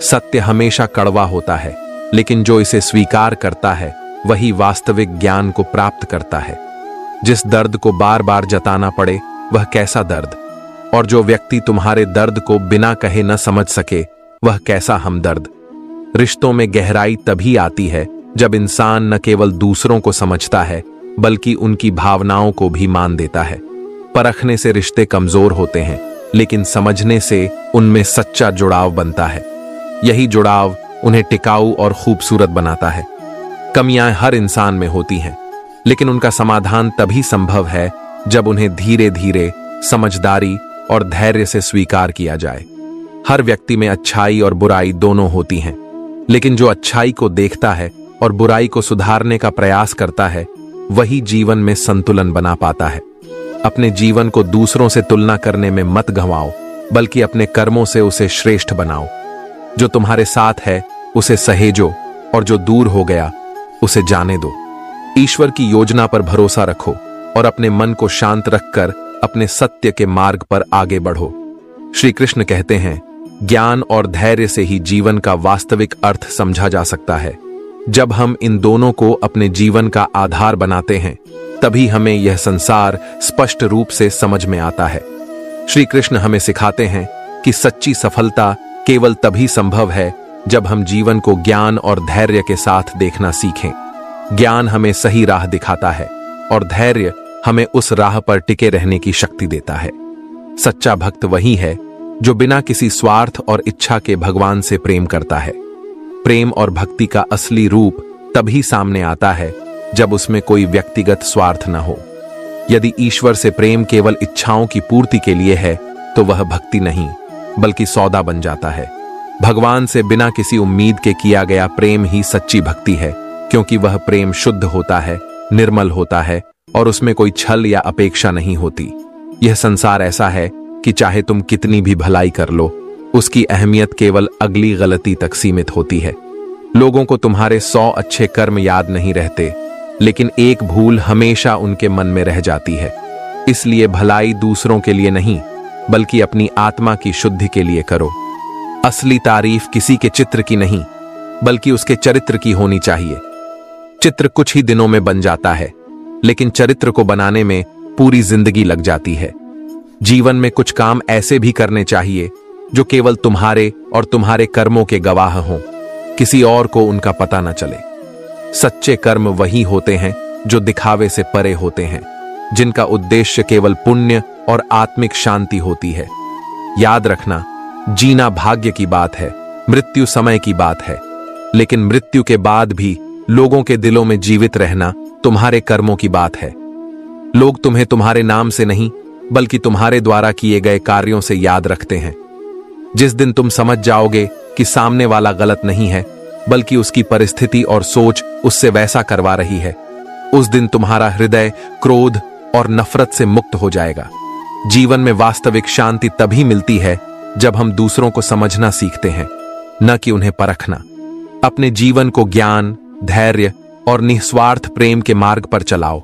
A: सत्य हमेशा कड़वा होता है, लेकिन जो इसे स्वीकार करता है वही वास्तविक ज्ञान को प्राप्त करता है। जिस दर्द को बार बार जताना पड़े वह कैसा दर्द, और जो व्यक्ति तुम्हारे दर्द को बिना कहे न समझ सके वह कैसा हमदर्द। रिश्तों में गहराई तभी आती है जब इंसान न केवल दूसरों को समझता है, बल्कि उनकी भावनाओं को भी मान देता है। परखने से रिश्ते कमजोर होते हैं, लेकिन समझने से उनमें सच्चा जुड़ाव बनता है। यही जुड़ाव उन्हें टिकाऊ और खूबसूरत बनाता है। कमियां हर इंसान में होती हैं, लेकिन उनका समाधान तभी संभव है जब उन्हें धीरे धीरे समझदारी और धैर्य से स्वीकार किया जाए। हर व्यक्ति में अच्छाई और बुराई दोनों होती हैं, लेकिन जो अच्छाई को देखता है और बुराई को सुधारने का प्रयास करता है, वही जीवन में संतुलन बना पाता है। अपने जीवन को दूसरों से तुलना करने में मत गंवाओ, बल्कि अपने कर्मों से उसे श्रेष्ठ बनाओ। जो तुम्हारे साथ है उसे सहेजो, और जो दूर हो गया उसे जाने दो। ईश्वर की योजना पर भरोसा रखो और अपने मन को शांत रखकर अपने सत्य के मार्ग पर आगे बढ़ो। श्री कृष्ण कहते हैं, ज्ञान और धैर्य से ही जीवन का वास्तविक अर्थ समझा जा सकता है। जब हम इन दोनों को अपने जीवन का आधार बनाते हैं, तभी हमें यह संसार स्पष्ट रूप से समझ में आता है। श्री कृष्ण हमें सिखाते हैं कि सच्ची सफलता केवल तभी संभव है जब हम जीवन को ज्ञान और धैर्य के साथ देखना सीखें। ज्ञान हमें सही राह दिखाता है और धैर्य हमें उस राह पर टिके रहने की शक्ति देता है। सच्चा भक्त वही है जो बिना किसी स्वार्थ और इच्छा के भगवान से प्रेम करता है। प्रेम और भक्ति का असली रूप तभी सामने आता है जब उसमें कोई व्यक्तिगत स्वार्थ न हो। यदि ईश्वर से प्रेम केवल इच्छाओं की पूर्ति के लिए है, तो वह भक्ति नहीं, बल्कि सौदा बन जाता है। भगवान से बिना किसी उम्मीद के किया गया प्रेम ही सच्ची भक्ति है, क्योंकि वह प्रेम शुद्ध होता है, निर्मल होता है और उसमें कोई छल या अपेक्षा नहीं होती। यह संसार ऐसा है कि चाहे तुम कितनी भी भलाई कर लो, उसकी अहमियत केवल अगली गलती तक सीमित होती है। लोगों को तुम्हारे 100 अच्छे कर्म याद नहीं रहते, लेकिन एक भूल हमेशा उनके मन में रह जाती है। इसलिए भलाई दूसरों के लिए नहीं, बल्कि अपनी आत्मा की शुद्धि के लिए करो। असली तारीफ किसी के चित्र की नहीं, बल्कि उसके चरित्र की होनी चाहिए। चित्र कुछ ही दिनों में बन जाता है, लेकिन चरित्र को बनाने में पूरी जिंदगी लग जाती है। जीवन में कुछ काम ऐसे भी करने चाहिए जो केवल तुम्हारे और तुम्हारे कर्मों के गवाह हों, किसी और को उनका पता न चले। सच्चे कर्म वही होते हैं जो दिखावे से परे होते हैं, जिनका उद्देश्य केवल पुण्य और आत्मिक शांति होती है। याद रखना, जीना भाग्य की बात है, मृत्यु समय की बात है, लेकिन मृत्यु के बाद भी लोगों के दिलों में जीवित रहना तुम्हारे कर्मों की बात है। लोग तुम्हें तुम्हारे नाम से नहीं, बल्कि तुम्हारे द्वारा किए गए कार्यों से याद रखते हैं। जिस दिन तुम समझ जाओगे कि सामने वाला गलत नहीं है, बल्कि उसकी परिस्थिति और सोच उससे वैसा करवा रही है, उस दिन तुम्हारा हृदय क्रोध और नफरत से मुक्त हो जाएगा। जीवन में वास्तविक शांति तभी मिलती है जब हम दूसरों को समझना सीखते हैं, न कि उन्हें परखना। अपने जीवन को ज्ञान, धैर्य और निस्वार्थ प्रेम के मार्ग पर चलाओ।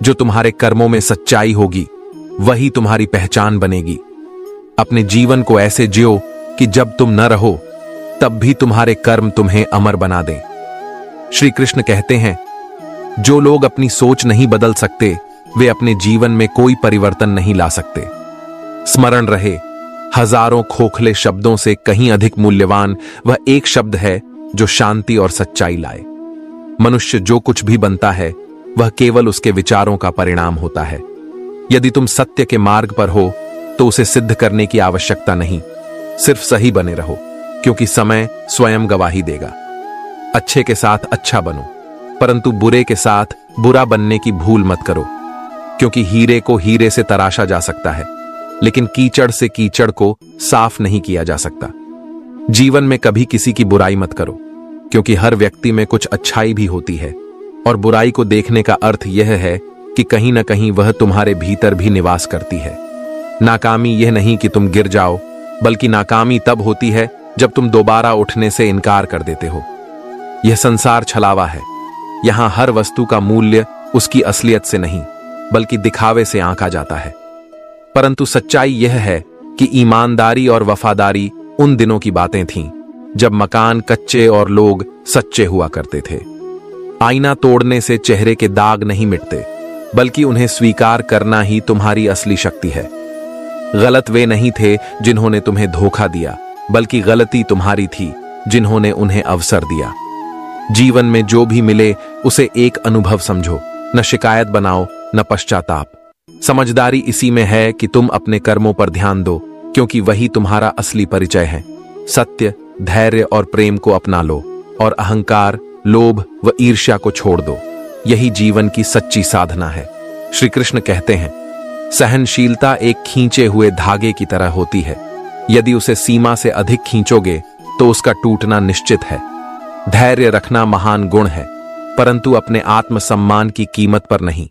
A: जो तुम्हारे कर्मों में सच्चाई होगी, वही तुम्हारी पहचान बनेगी। अपने जीवन को ऐसे जियो कि जब तुम न रहो, तब भी तुम्हारे कर्म तुम्हें अमर बना दें। श्री कृष्ण कहते हैं, जो लोग अपनी सोच नहीं बदल सकते, वे अपने जीवन में कोई परिवर्तन नहीं ला सकते। स्मरण रहे, हजारों खोखले शब्दों से कहीं अधिक मूल्यवान वह एक शब्द है जो शांति और सच्चाई लाए। मनुष्य जो कुछ भी बनता है, वह केवल उसके विचारों का परिणाम होता है। यदि तुम सत्य के मार्ग पर हो, तो उसे सिद्ध करने की आवश्यकता नहीं, सिर्फ सही बने रहो, क्योंकि समय स्वयं गवाही देगा। अच्छे के साथ अच्छा बनो, परंतु बुरे के साथ बुरा बनने की भूल मत करो, क्योंकि हीरे को हीरे से तराशा जा सकता है, लेकिन कीचड़ से कीचड़ को साफ नहीं किया जा सकता। जीवन में कभी किसी की बुराई मत करो, क्योंकि हर व्यक्ति में कुछ अच्छाई भी होती है, और बुराई को देखने का अर्थ यह है कि कहीं ना कहीं वह तुम्हारे भीतर भी निवास करती है। नाकामी यह नहीं कि तुम गिर जाओ, बल्कि नाकामी तब होती है जब तुम दोबारा उठने से इनकार कर देते हो। यह संसार छलावा है। यहां हर वस्तु का मूल्य उसकी असलियत से नहीं, बल्कि दिखावे से आंका जाता है। परंतु सच्चाई यह है कि ईमानदारी और वफादारी उन दिनों की बातें थीं जब मकान कच्चे और लोग सच्चे हुआ करते थे। आईना तोड़ने से चेहरे के दाग नहीं मिटते, बल्कि उन्हें स्वीकार करना ही तुम्हारी असली शक्ति है। गलत वे नहीं थे जिन्होंने तुम्हें धोखा दिया, बल्कि गलती तुम्हारी थी जिन्होंने उन्हें अवसर दिया। जीवन में जो भी मिले उसे एक अनुभव समझो, न शिकायत बनाओ, न पश्चाताप। समझदारी इसी में है कि तुम अपने कर्मों पर ध्यान दो क्योंकि वही तुम्हारा असली परिचय है। सत्य, धैर्य और प्रेम को अपना लो और अहंकार, लोभ व ईर्ष्या को छोड़ दो। यही जीवन की सच्ची साधना है। श्री कृष्ण कहते हैं, सहनशीलता एक खींचे हुए धागे की तरह होती है। यदि उसे सीमा से अधिक खींचोगे तो उसका टूटना निश्चित है। धैर्य रखना महान गुण है, परंतु अपने आत्मसम्मान की कीमत पर नहीं।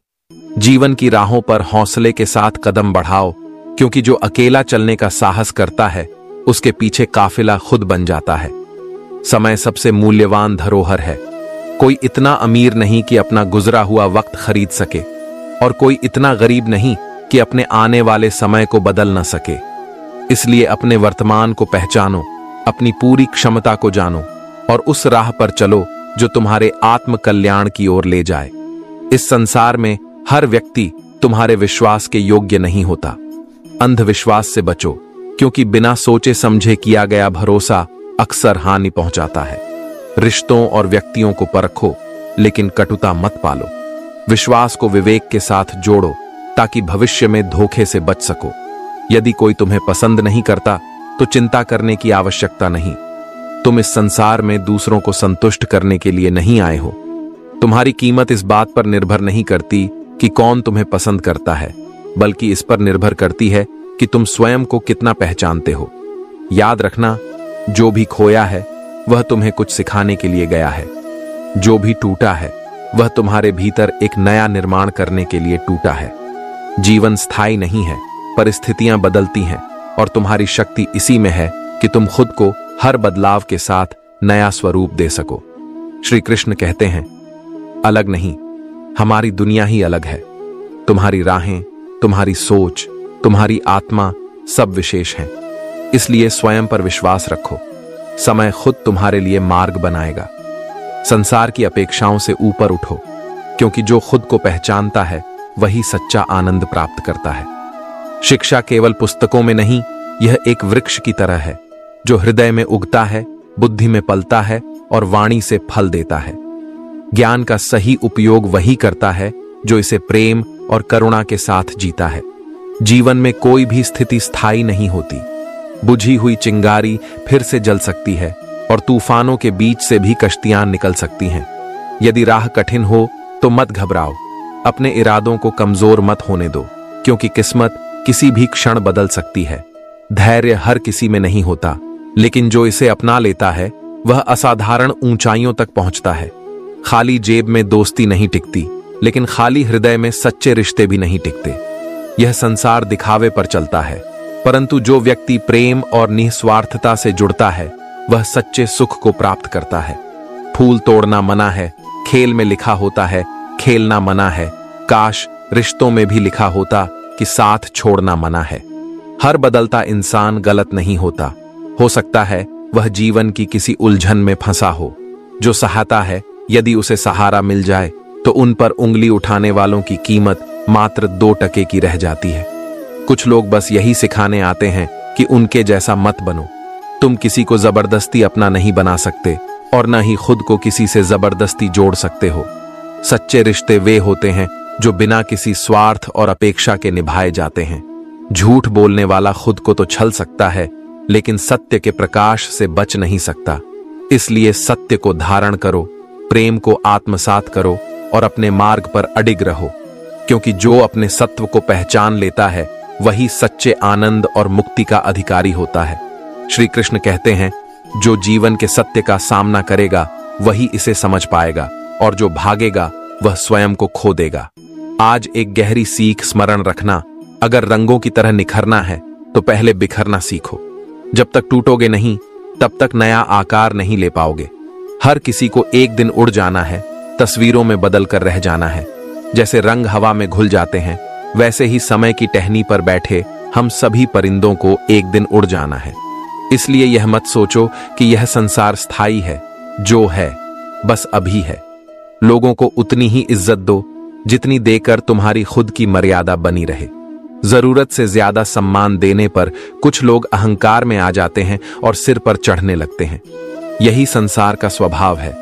A: जीवन की राहों पर हौसले के साथ कदम बढ़ाओ, क्योंकि जो अकेला चलने का साहस करता है उसके पीछे काफिला खुद बन जाता है। समय सबसे मूल्यवान धरोहर है। कोई इतना अमीर नहीं कि अपना गुजरा हुआ वक्त खरीद सके, और कोई इतना गरीब नहीं कि अपने आने वाले समय को बदल न सके। इसलिए अपने वर्तमान को पहचानो, अपनी पूरी क्षमता को जानो और उस राह पर चलो जो तुम्हारे आत्म कल्याण की ओर ले जाए। इस संसार में हर व्यक्ति तुम्हारे विश्वास के योग्य नहीं होता। अंधविश्वास से बचो, क्योंकि बिना सोचे समझे किया गया भरोसा अक्सर हानि पहुंचाता है। रिश्तों और व्यक्तियों को परखो, लेकिन कटुता मत पालो। विश्वास को विवेक के साथ जोड़ो, ताकि भविष्य में धोखे से बच सको। यदि कोई तुम्हें पसंद नहीं करता तो चिंता करने की आवश्यकता नहीं। तुम इस संसार में दूसरों को संतुष्ट करने के लिए नहीं आए हो। तुम्हारी कीमत इस बात पर निर्भर नहीं करती कि कौन तुम्हें पसंद करता है, बल्कि इस पर निर्भर करती है कि तुम स्वयं को कितना पहचानते हो। याद रखना, जो भी खोया है वह तुम्हें कुछ सिखाने के लिए गया है। जो भी टूटा है वह तुम्हारे भीतर एक नया निर्माण करने के लिए टूटा है। जीवन स्थायी नहीं है, परिस्थितियां बदलती हैं, और तुम्हारी शक्ति इसी में है कि तुम खुद को हर बदलाव के साथ नया स्वरूप दे सको। श्री कृष्ण कहते हैं, अलग नहीं, हमारी दुनिया ही अलग है। तुम्हारी राहें, तुम्हारी सोच, तुम्हारी आत्मा सब विशेष हैं। इसलिए स्वयं पर विश्वास रखो। समय खुद तुम्हारे लिए मार्ग बनाएगा। संसार की अपेक्षाओं से ऊपर उठो, क्योंकि जो खुद को पहचानता है वही सच्चा आनंद प्राप्त करता है। शिक्षा केवल पुस्तकों में नहीं, यह एक वृक्ष की तरह है जो हृदय में उगता है, बुद्धि में पलता है और वाणी से फल देता है। ज्ञान का सही उपयोग वही करता है जो इसे प्रेम और करुणा के साथ जीता है। जीवन में कोई भी स्थिति स्थायी नहीं होती। बुझी हुई चिंगारी फिर से जल सकती है और तूफानों के बीच से भी कश्तियां निकल सकती हैं। यदि राह कठिन हो तो मत घबराओ। अपने इरादों को कमजोर मत होने दो, क्योंकि किस्मत किसी भी क्षण बदल सकती है। धैर्य हर किसी में नहीं होता, लेकिन जो इसे अपना लेता है वह असाधारण ऊंचाइयों तक पहुंचता है। खाली जेब में दोस्ती नहीं टिकती, लेकिन खाली हृदय में सच्चे रिश्ते भी नहीं टिकते। यह संसार दिखावे पर चलता है, परंतु जो व्यक्ति प्रेम और निस्वार्थता से जुड़ता है वह सच्चे सुख को प्राप्त करता है। फूल तोड़ना मना है, खेल में लिखा होता है खेलना मना है। काश रिश्तों में भी लिखा होता कि साथ छोड़ना मना है। हर बदलता इंसान गलत नहीं होता। हो सकता है वह जीवन की किसी उलझन में फंसा हो। जो सहाता है, यदि उसे सहारा मिल जाए तो उन पर उंगली उठाने वालों की कीमत मात्र 2 टके की रह जाती है। कुछ लोग बस यही सिखाने आते हैं कि उनके जैसा मत बनो। तुम किसी को जबरदस्ती अपना नहीं बना सकते और न ही खुद को किसी से जबरदस्ती जोड़ सकते हो। सच्चे रिश्ते वे होते हैं जो बिना किसी स्वार्थ और अपेक्षा के निभाए जाते हैं। झूठ बोलने वाला खुद को तो छल सकता है, लेकिन सत्य के प्रकाश से बच नहीं सकता। इसलिए सत्य को धारण करो, प्रेम को आत्मसात करो और अपने मार्ग पर अडिग रहो, क्योंकि जो अपने सत्व को पहचान लेता है वही सच्चे आनंद और मुक्ति का अधिकारी होता है। श्री कृष्ण कहते हैं, जो जीवन के सत्य का सामना करेगा वही इसे समझ पाएगा, और जो भागेगा वह स्वयं को खो देगा। आज एक गहरी सीख स्मरण रखना, अगर रंगों की तरह निखरना है तो पहले बिखरना सीखो। जब तक टूटोगे नहीं तब तक नया आकार नहीं ले पाओगे। हर किसी को एक दिन उड़ जाना है, तस्वीरों में बदल कर रह जाना है। जैसे रंग हवा में घुल जाते हैं, वैसे ही समय की टहनी पर बैठे हम सभी परिंदों को एक दिन उड़ जाना है। इसलिए यह मत सोचो कि यह संसार स्थायी है। जो है बस अभी है। लोगों को उतनी ही इज्जत दो जितनी देकर तुम्हारी खुद की मर्यादा बनी रहे। जरूरत से ज्यादा सम्मान देने पर कुछ लोग अहंकार में आ जाते हैं और सिर पर चढ़ने लगते हैं। यही संसार का स्वभाव है।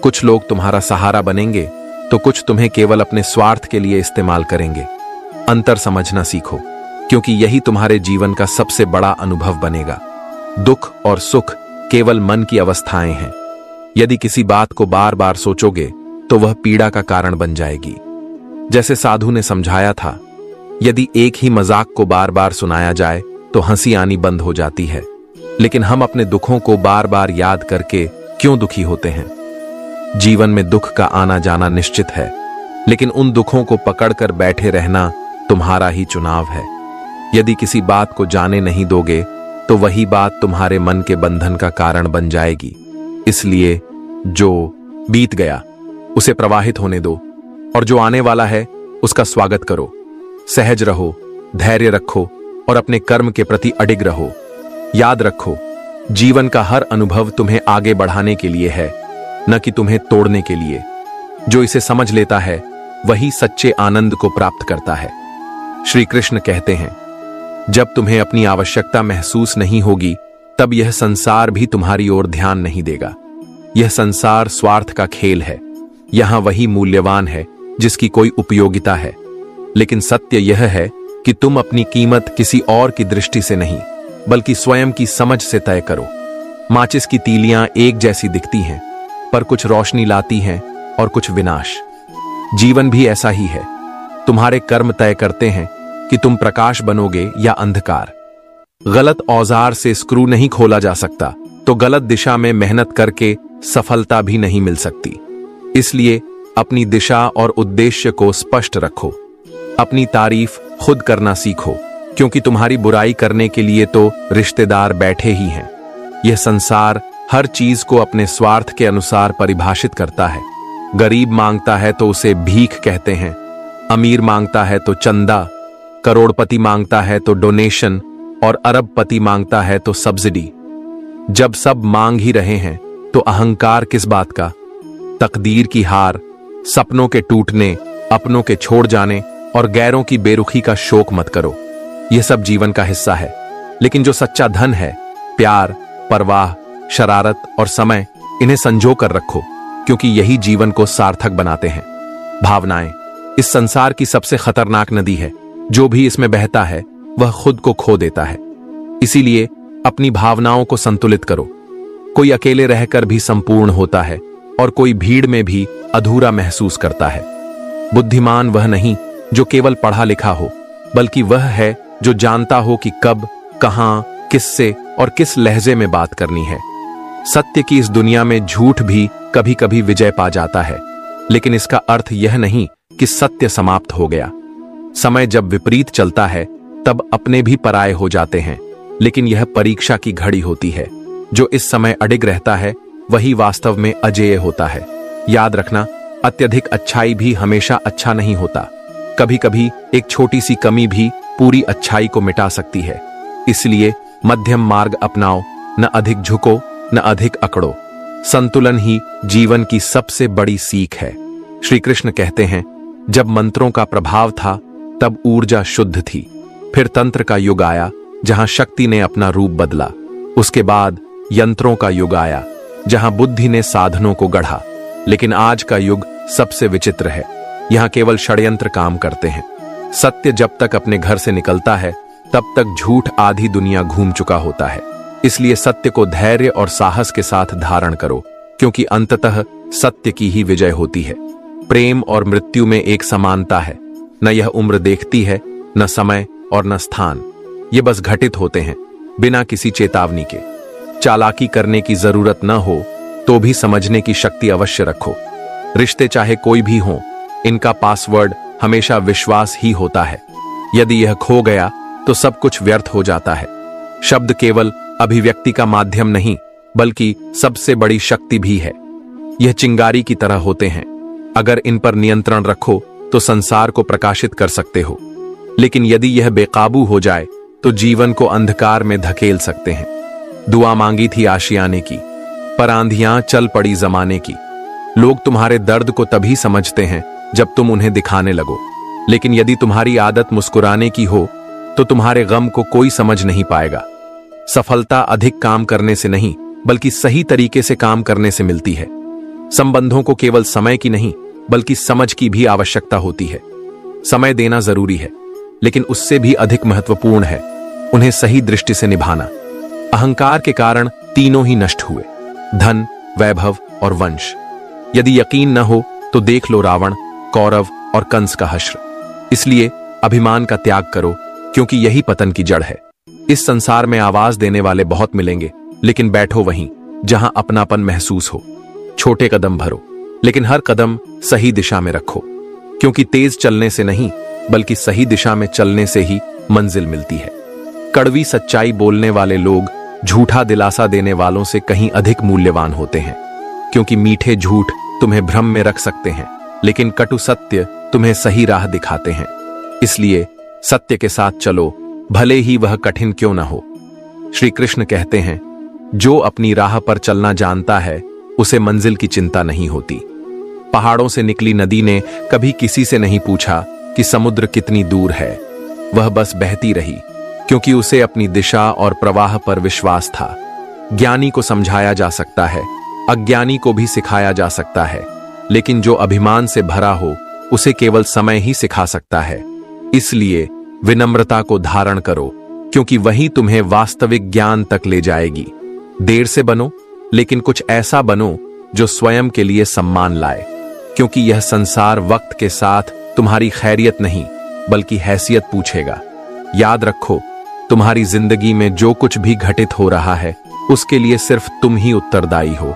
A: कुछ लोग तुम्हारा सहारा बनेंगे तो कुछ तुम्हें केवल अपने स्वार्थ के लिए इस्तेमाल करेंगे। अंतर समझना सीखो। क्योंकि यही तुम्हारे जीवन का सबसे बड़ा अनुभव बनेगा। दुख और सुख केवल मन की अवस्थाएं हैं। यदि किसी बात को बार बार सोचोगे तो वह पीड़ा का कारण बन जाएगी। जैसे साधु ने समझाया था, यदि एक ही मजाक को बार बार सुनाया जाए तो हंसी आनी बंद हो जाती है, लेकिन हम अपने दुखों को बार बार याद करके क्यों दुखी होते हैं? जीवन में दुख का आना जाना निश्चित है, लेकिन उन दुखों को पकड़कर बैठे रहना तुम्हारा ही चुनाव है। यदि किसी बात को जाने नहीं दोगे तो वही बात तुम्हारे मन के बंधन का कारण बन जाएगी। इसलिए जो बीत गया उसे प्रवाहित होने दो और जो आने वाला है उसका स्वागत करो। सहज रहो, धैर्य रखो और अपने कर्म के प्रति अडिग रहो। याद रखो, जीवन का हर अनुभव तुम्हें आगे बढ़ाने के लिए है, न कि तुम्हें तोड़ने के लिए। जो इसे समझ लेता है वही सच्चे आनंद को प्राप्त करता है। श्री कृष्ण कहते हैं, जब तुम्हें अपनी आवश्यकता महसूस नहीं होगी तब यह संसार भी तुम्हारी ओर ध्यान नहीं देगा। यह संसार स्वार्थ का खेल है। यहां वही मूल्यवान है जिसकी कोई उपयोगिता है। लेकिन सत्य यह है कि तुम अपनी कीमत किसी और की दृष्टि से नहीं बल्कि स्वयं की समझ से तय करो। माचिस की तीलियां एक जैसी दिखती हैं, पर कुछ रोशनी लाती हैं और कुछ विनाश। जीवन भी ऐसा ही है। तुम्हारे कर्म तय करते हैं कि तुम प्रकाश बनोगे या अंधकार। गलत औजार से स्क्रू नहीं खोला जा सकता, तो गलत दिशा में मेहनत करके सफलता भी नहीं मिल सकती। इसलिए अपनी दिशा और उद्देश्य को स्पष्ट रखो। अपनी तारीफ खुद करना सीखो, क्योंकि तुम्हारी बुराई करने के लिए तो रिश्तेदार बैठे ही हैं। यह संसार हर चीज को अपने स्वार्थ के अनुसार परिभाषित करता है। गरीब मांगता है तो उसे भीख कहते हैं, अमीर मांगता है तो चंदा, करोड़पति मांगता है तो डोनेशन और अरबपति मांगता है तो सब्सिडी। जब सब मांग ही रहे हैं तो अहंकार किस बात का? तकदीर की हार, सपनों के टूटने, अपनों के छोड़ जाने और गैरों की बेरुखी का शोक मत करो। यह सब जीवन का हिस्सा है। लेकिन जो सच्चा धन है, प्यार, परवाह, शरारत और समय, इन्हें संजो कर रखो, क्योंकि यही जीवन को सार्थक बनाते हैं। भावनाएं इस संसार की सबसे खतरनाक नदी है। जो भी इसमें बहता है वह खुद को खो देता है। इसीलिए अपनी भावनाओं को संतुलित करो। कोई अकेले रहकर भी संपूर्ण होता है और कोई भीड़ में भी अधूरा महसूस करता है। बुद्धिमान वह नहीं जो केवल पढ़ा लिखा हो, बल्कि वह है जो जानता हो कि कब, कहां, किससे और किस लहजे में बात करनी है। सत्य की इस दुनिया में झूठ भी कभी कभी विजय पा जाता है, लेकिन इसका अर्थ यह नहीं कि सत्य समाप्त हो गया। समय जब विपरीत चलता है तब अपने भी पराये हो जाते हैं, लेकिन यह परीक्षा की घड़ी होती है। जो इस समय अडिग रहता है वही वास्तव में अजेय होता है। याद रखना, अत्यधिक अच्छाई भी हमेशा अच्छा नहीं होता। कभी कभी एक छोटी सी कमी भी पूरी अच्छाई को मिटा सकती है। इसलिए मध्यम मार्ग अपनाओ, न अधिक झुको न अधिक अकड़ो। संतुलन ही जीवन की सबसे बड़ी सीख है। श्री कृष्ण कहते हैं, जब मंत्रों का प्रभाव था तब ऊर्जा शुद्ध थी। फिर तंत्र का युग आया जहां शक्ति ने अपना रूप बदला। उसके बाद यंत्रों का युग आया जहां बुद्धि ने साधनों को गढ़ा। लेकिन आज का युग सबसे विचित्र है। यहां केवल षड्यंत्र काम करते हैं। सत्य जब तक अपने घर से निकलता है तब तक झूठ आधी दुनिया घूम चुका होता है। इसलिए सत्य को धैर्य और साहस के साथ धारण करो, क्योंकि अंततः सत्य की ही विजय होती है। प्रेम और मृत्यु में एक समानता है। न यह उम्र देखती है, न समय और न स्थान। ये बस घटित होते हैं बिना किसी चेतावनी के। चालाकी करने की जरूरत न हो तो भी समझने की शक्ति अवश्य रखो। रिश्ते चाहे कोई भी हो, इनका पासवर्ड हमेशा विश्वास ही होता है। यदि यह खो गया तो सब कुछ व्यर्थ हो जाता है। शब्द केवल अभिव्यक्ति का माध्यम नहीं, बल्कि सबसे बड़ी शक्ति भी है। यह चिंगारी की तरह होते हैं। अगर इन पर नियंत्रण रखो तो संसार को प्रकाशित कर सकते हो, लेकिन यदि यह बेकाबू हो जाए तो जीवन को अंधकार में धकेल सकते हैं। दुआ मांगी थी आशियाने की, पर आंधियां चल पड़ी जमाने की। लोग तुम्हारे दर्द को तभी समझते हैं जब तुम उन्हें दिखाने लगो, लेकिन यदि तुम्हारी आदत मुस्कुराने की हो तो तुम्हारे गम को कोई समझ नहीं पाएगा। सफलता अधिक काम करने से नहीं, बल्कि सही तरीके से काम करने से मिलती है। संबंधों को केवल समय की नहीं, बल्कि समझ की भी आवश्यकता होती है। समय देना जरूरी है, लेकिन उससे भी अधिक महत्वपूर्ण है उन्हें सही दृष्टि से निभाना। अहंकार के कारण तीनों ही नष्ट हुए, धन, वैभव और वंश। यदि यकीन न हो तो देख लो रावण, कौरव और कंस का हश्र। इसलिए अभिमान का त्याग करो, क्योंकि यही पतन की जड़ है। इस संसार में आवाज देने वाले बहुत मिलेंगे, लेकिन बैठो वहीं जहां अपनापन महसूस हो। छोटे कदम भरो, लेकिन हर कदम सही दिशा में रखो, क्योंकि तेज चलने से नहीं बल्कि सही दिशा में चलने से ही मंजिल मिलती है। कड़वी सच्चाई बोलने वाले लोग झूठा दिलासा देने वालों से कहीं अधिक मूल्यवान होते हैं, क्योंकि मीठे झूठ तुम्हें भ्रम में रख सकते हैं, लेकिन कटु सत्य तुम्हें सही राह दिखाते हैं। इसलिए सत्य के साथ चलो, भले ही वह कठिन क्यों न हो। श्री कृष्ण कहते हैं, जो अपनी राह पर चलना जानता है उसे मंजिल की चिंता नहीं होती। पहाड़ों से निकली नदी ने कभी किसी से नहीं पूछा कि समुद्र कितनी दूर है। वह बस बहती रही, क्योंकि उसे अपनी दिशा और प्रवाह पर विश्वास था। ज्ञानी को समझाया जा सकता है, अज्ञानी को भी सिखाया जा सकता है, लेकिन जो अभिमान से भरा हो उसे केवल समय ही सिखा सकता है। इसलिए विनम्रता को धारण करो, क्योंकि वही तुम्हें वास्तविक ज्ञान तक ले जाएगी। देर से बनो, लेकिन कुछ ऐसा बनो जो स्वयं के लिए सम्मान लाए, क्योंकि यह संसार वक्त के साथ तुम्हारी खैरियत नहीं बल्कि हैसियत पूछेगा। याद रखो, तुम्हारी जिंदगी में जो कुछ भी घटित हो रहा है उसके लिए सिर्फ तुम ही उत्तरदायी हो।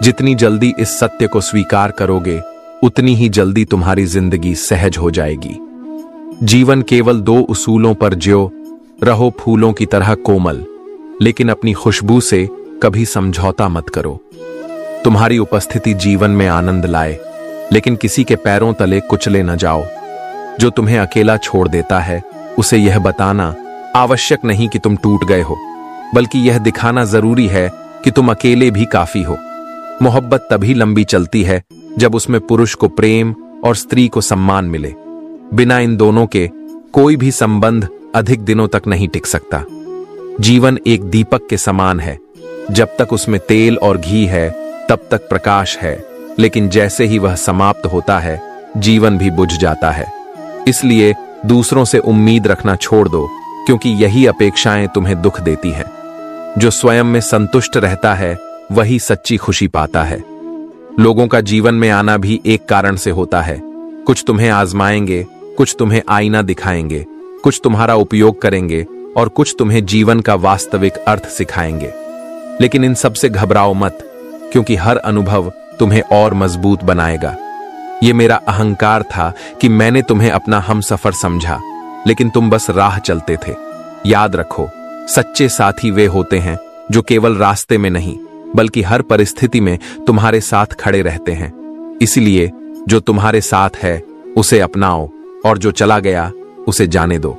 A: जितनी जल्दी इस सत्य को स्वीकार करोगे, उतनी ही जल्दी तुम्हारी जिंदगी सहज हो जाएगी। जीवन केवल दो उसूलों पर ज्यो, रहो फूलों की तरह कोमल, लेकिन अपनी खुशबू से कभी समझौता मत करो। तुम्हारी उपस्थिति जीवन में आनंद लाए, लेकिन किसी के पैरों तले कुचले न जाओ। जो तुम्हें अकेला छोड़ देता है उसे यह बताना आवश्यक नहीं कि तुम टूट गए हो, बल्कि यह दिखाना जरूरी है कि तुम अकेले भी काफी हो। मोहब्बत तभी लंबी चलती है जब उसमें पुरुष को प्रेम और स्त्री को सम्मान मिले। बिना इन दोनों के कोई भी संबंध अधिक दिनों तक नहीं टिक सकता। जीवन एक दीपक के समान है, जब तक उसमें तेल और घी है तब तक प्रकाश है, लेकिन जैसे ही वह समाप्त होता है जीवन भी बुझ जाता है। इसलिए दूसरों से उम्मीद रखना छोड़ दो, क्योंकि यही अपेक्षाएं तुम्हें दुख देती है। जो स्वयं में संतुष्ट रहता है वही सच्ची खुशी पाता है। लोगों का जीवन में आना भी एक कारण से होता है। कुछ तुम्हें आजमाएंगे, कुछ तुम्हें आईना दिखाएंगे, कुछ तुम्हारा उपयोग करेंगे और कुछ तुम्हें जीवन का वास्तविक अर्थ सिखाएंगे। लेकिन इन सब से घबराओ मत, क्योंकि हर अनुभव तुम्हें और मजबूत बनाएगा। ये मेरा अहंकार था कि मैंने तुम्हें अपना हमसफर समझा, लेकिन तुम बस राह चलते थे। याद रखो, सच्चे साथी वे होते हैं जो केवल रास्ते में नहीं बल्कि हर परिस्थिति में तुम्हारे साथ खड़े रहते हैं। इसलिए जो तुम्हारे साथ है उसे अपनाओ, और जो चला गया उसे जाने दो।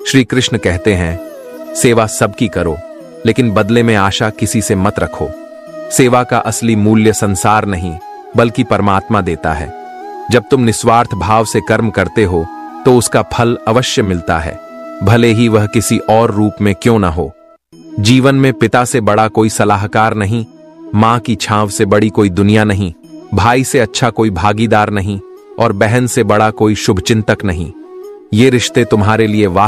A: श्री कृष्ण कहते हैं, सेवा सबकी करो, लेकिन बदले में आशा किसी से मत रखो। सेवा का असली मूल्य संसार नहीं बल्कि परमात्मा देता है। जब तुम निस्वार्थ भाव से कर्म करते हो तो उसका फल अवश्य मिलता है, भले ही वह किसी और रूप में क्यों ना हो। जीवन में पिता से बड़ा कोई सलाहकार नहीं, मां की छांव से बड़ी कोई दुनिया नहीं, भाई से अच्छा कोई भागीदार नहीं और बहन से बड़ा कोई शुभचिंतक नहीं। ये रिश्ते तुम्हारे लिए